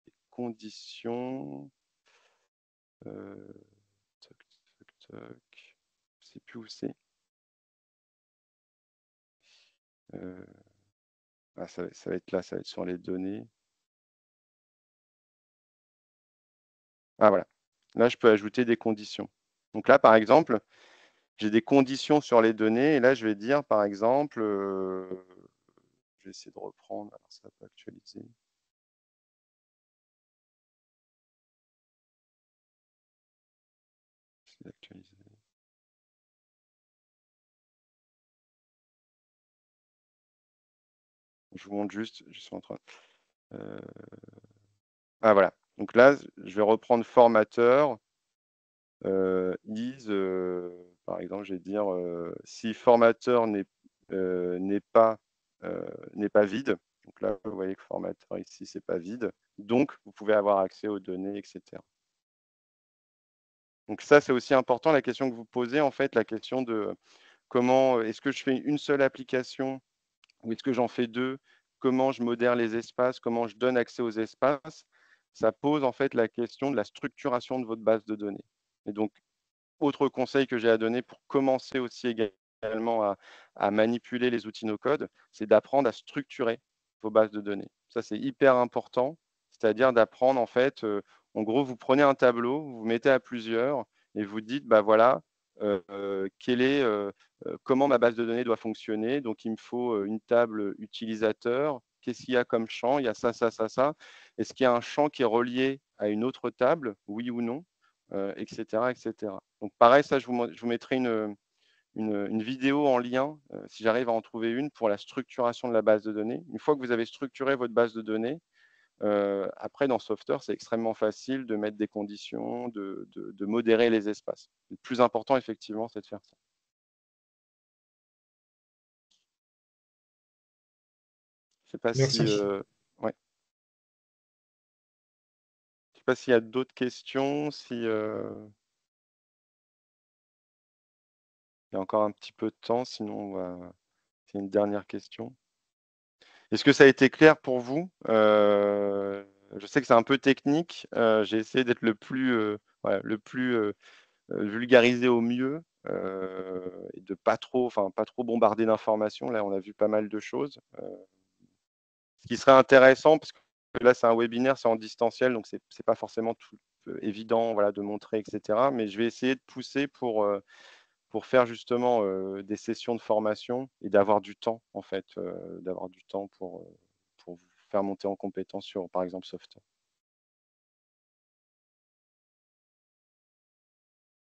[SPEAKER 1] des conditions. Toc, toc, toc. Je ne sais plus où c'est. Ça va être là, ça va être sur les données. Ah voilà. Là, je peux ajouter des conditions. Donc là, par exemple, j'ai des conditions sur les données. Et là, je vais dire, par exemple, je vais essayer de reprendre. Alors, ça va pas actualiser. Actualiser. Je vous montre juste, je suis en train. Ah voilà. Donc là, je vais reprendre formateur. Is, par exemple, je vais dire si formateur n'est pas vide. Donc là, vous voyez que formateur ici, c'est pas vide. Donc, vous pouvez avoir accès aux données, etc. Donc ça, c'est aussi important, la question que vous posez, en fait, la question de comment, est-ce que je fais une seule application ou est-ce que j'en fais deux? Comment je modère les espaces? Comment je donne accès aux espaces? Ça pose en fait la question de la structuration de votre base de données. Et donc, autre conseil que j'ai à donner pour commencer aussi également à manipuler les outils no-code, c'est d'apprendre à structurer vos bases de données. Ça, c'est hyper important, c'est-à-dire d'apprendre en fait, en gros, vous prenez un tableau, vous vous mettez à plusieurs et vous dites, bah voilà, comment ma base de données doit fonctionner. Donc, il me faut une table utilisateur. Qu'est-ce qu'il y a comme champ? Il y a ça, ça, ça, ça. Est-ce qu'il y a un champ qui est relié à une autre table? Oui ou non? Etc., etc. Donc pareil, ça, je vous mettrai une vidéo en lien, si j'arrive à en trouver une, pour la structuration de la base de données. Une fois que vous avez structuré votre base de données, après, dans Software, c'est extrêmement facile de mettre des conditions, de modérer les espaces. Le plus important, effectivement, c'est de faire ça. Je ne sais pas
[SPEAKER 3] Merci.
[SPEAKER 1] ouais. Je sais pas s'il y a d'autres questions, il y a encore un petit peu de temps, sinon c'est une dernière question. Est-ce que ça a été clair pour vous? Je sais que c'est un peu technique. J'ai essayé d'être le plus vulgarisé au mieux. et de pas trop bombarder d'informations. Là, on a vu pas mal de choses. Ce qui serait intéressant, parce que là, c'est un webinaire, c'est en distanciel, donc c'est pas forcément tout évident, voilà, de montrer, etc. Mais je vais essayer de pousser pour faire justement des sessions de formation et d'avoir du temps, en fait, d'avoir du temps pour vous faire monter en compétence sur, par exemple, Soft.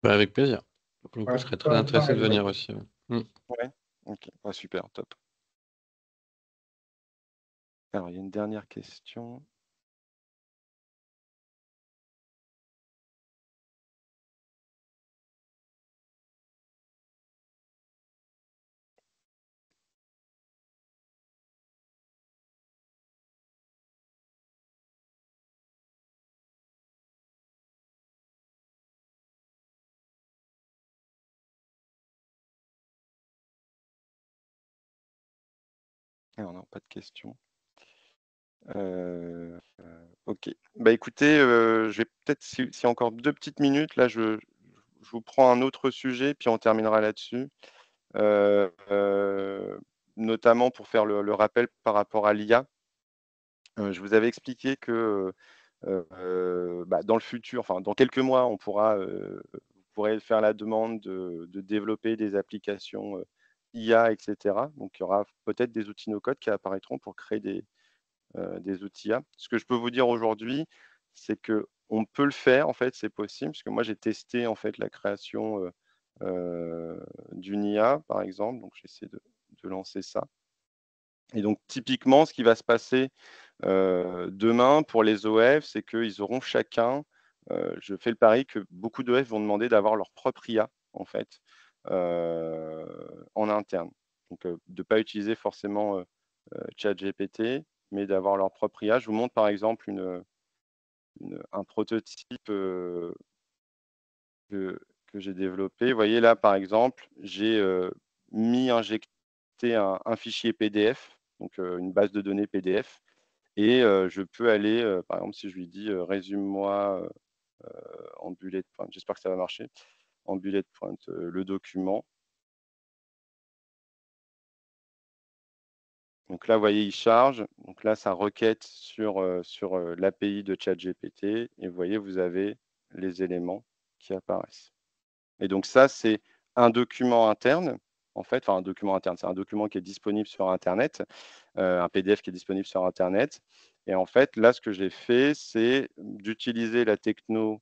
[SPEAKER 2] Bah, avec plaisir. Pour le coup,
[SPEAKER 3] Ouais,
[SPEAKER 2] je serais très intéressé de
[SPEAKER 3] pareil,
[SPEAKER 2] venir
[SPEAKER 3] ouais.
[SPEAKER 2] aussi. Ouais.
[SPEAKER 1] Ouais, ok, ouais, super, top. Alors, il y a une dernière question. Alors, non, pas de questions. Ok. Bah écoutez, je vais peut-être, s'il y a encore 2 petites minutes, là, je vous prends un autre sujet, puis on terminera là-dessus. Notamment pour faire le rappel par rapport à l'IA. Je vous avais expliqué que bah, dans le futur, enfin dans quelques mois, vous pourrez faire la demande de développer des applications IA, etc. Donc il y aura peut-être des outils no-code qui apparaîtront pour créer des outils IA. Ce que je peux vous dire aujourd'hui, c'est que on peut le faire, en fait, c'est possible, parce que moi j'ai testé en fait la création d'une IA, par exemple. Donc j'essaie de lancer ça. Et donc typiquement, ce qui va se passer demain pour les OF, c'est qu'ils auront chacun, je fais le pari que beaucoup d'OF vont demander d'avoir leur propre IA, en fait, en interne. Donc de ne pas utiliser forcément ChatGPT, mais d'avoir leur propre IA. Je vous montre par exemple un prototype que j'ai développé. Vous voyez là, par exemple, j'ai injecté un fichier PDF, donc une base de données PDF, et je peux aller, par exemple, si je lui dis résume-moi en bullet point, j'espère que ça va marcher, en bullet point le document. Donc là, vous voyez, il charge. Donc là, ça requête sur l'API de ChatGPT. Et vous voyez, vous avez les éléments qui apparaissent. Et donc ça, c'est un document interne. En fait, enfin un document interne, c'est un document qui est disponible sur Internet, un PDF qui est disponible sur Internet. Et en fait, là, ce que j'ai fait, c'est d'utiliser la techno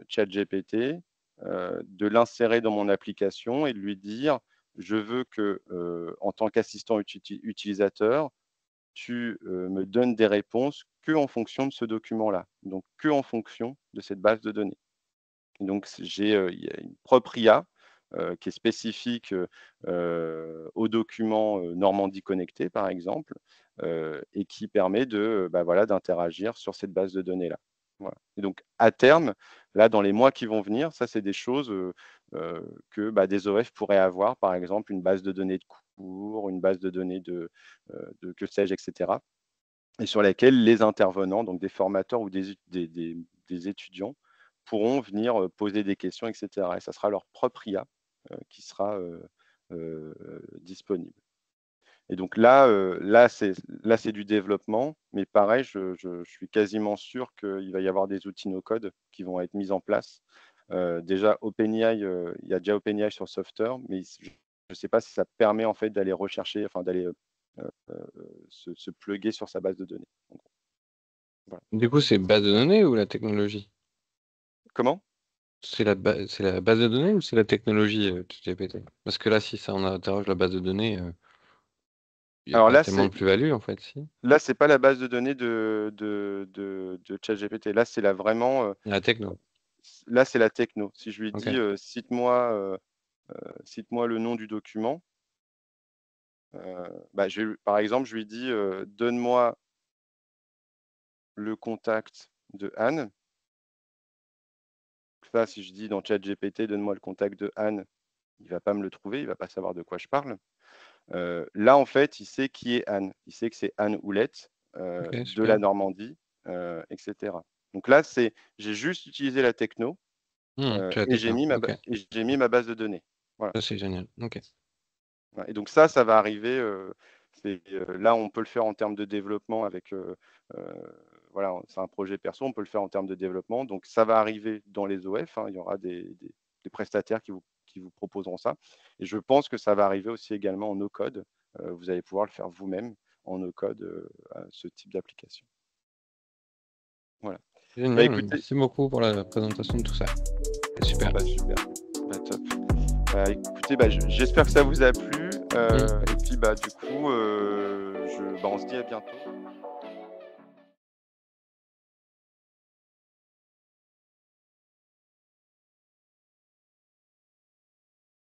[SPEAKER 1] ChatGPT, de l'insérer dans mon application et de lui dire, je veux que, en tant qu'assistant utilisateur, tu me donnes des réponses que en fonction de ce document-là, donc que en fonction de cette base de données. Donc, il y a une propre IA qui est spécifique au document Normandie Connectée, par exemple, et qui permet bah, voilà, d'interagir sur cette base de données-là. Voilà. Et donc, à terme, là, dans les mois qui vont venir, ça, c'est des choses que bah, des OF pourraient avoir, par exemple, une base de données de cours, une base de données que sais-je, etc. Et sur laquelle les intervenants, donc des formateurs ou des étudiants, pourront venir poser des questions, etc. Et ça sera leur propre IA qui sera disponible. Et donc là, c'est du développement, mais pareil, je suis quasiment sûr qu'il va y avoir des outils no-code qui vont être mis en place. Déjà, OpenAI, il y a déjà OpenAI sur Software, mais je ne sais pas si ça permet en fait d'aller rechercher, enfin d'aller se plugger sur sa base de données. Voilà.
[SPEAKER 2] Du coup, c'est base de données ou la technologie?
[SPEAKER 1] Comment?
[SPEAKER 2] C'est la base de données ou c'est la technologie ChatGPT? Parce que là, si ça en interroge la base de données, il n'y a
[SPEAKER 1] Alors
[SPEAKER 2] pas
[SPEAKER 1] là,
[SPEAKER 2] tellement de plus-value en fait, si.
[SPEAKER 1] c'est pas la base de données de ChatGPT. Là, c'est
[SPEAKER 2] La techno.
[SPEAKER 1] là, c'est la techno. Si je lui
[SPEAKER 2] Ok.
[SPEAKER 1] dis cite-moi le nom du document, bah, par exemple, je lui dis donne-moi le contact de Anne. Ça, si je dis dans ChatGPT, donne-moi le contact de Anne, il va pas me le trouver, il va pas savoir de quoi je parle. Là, en fait, il sait qui est Anne. Il sait que c'est Anne Houlette
[SPEAKER 2] Ok,
[SPEAKER 1] de la
[SPEAKER 2] super.
[SPEAKER 1] Normandie, etc. Donc là, j'ai juste utilisé la techno
[SPEAKER 2] C'est la
[SPEAKER 1] et j'ai
[SPEAKER 2] techno.
[SPEAKER 1] mis
[SPEAKER 2] Ok.
[SPEAKER 1] ma base de données. Voilà.
[SPEAKER 2] Ça, c'est génial. Ok.
[SPEAKER 1] Et donc ça va arriver. Là, on peut le faire en termes de développement avec. Voilà, c'est un projet perso, on peut le faire en termes de développement. Donc ça va arriver dans les OF. Il y aura des prestataires qui vous proposeront ça. Et je pense que ça va arriver aussi également en no-code. Vous allez pouvoir le faire vous-même en no-code, ce type d'application. Voilà.
[SPEAKER 2] Génial.
[SPEAKER 1] Écoutez,
[SPEAKER 2] Merci beaucoup pour la présentation de tout ça. C'est super.
[SPEAKER 1] Super. Top. Écoutez, j'espère que ça vous a plu. Et puis du coup, on se dit à bientôt.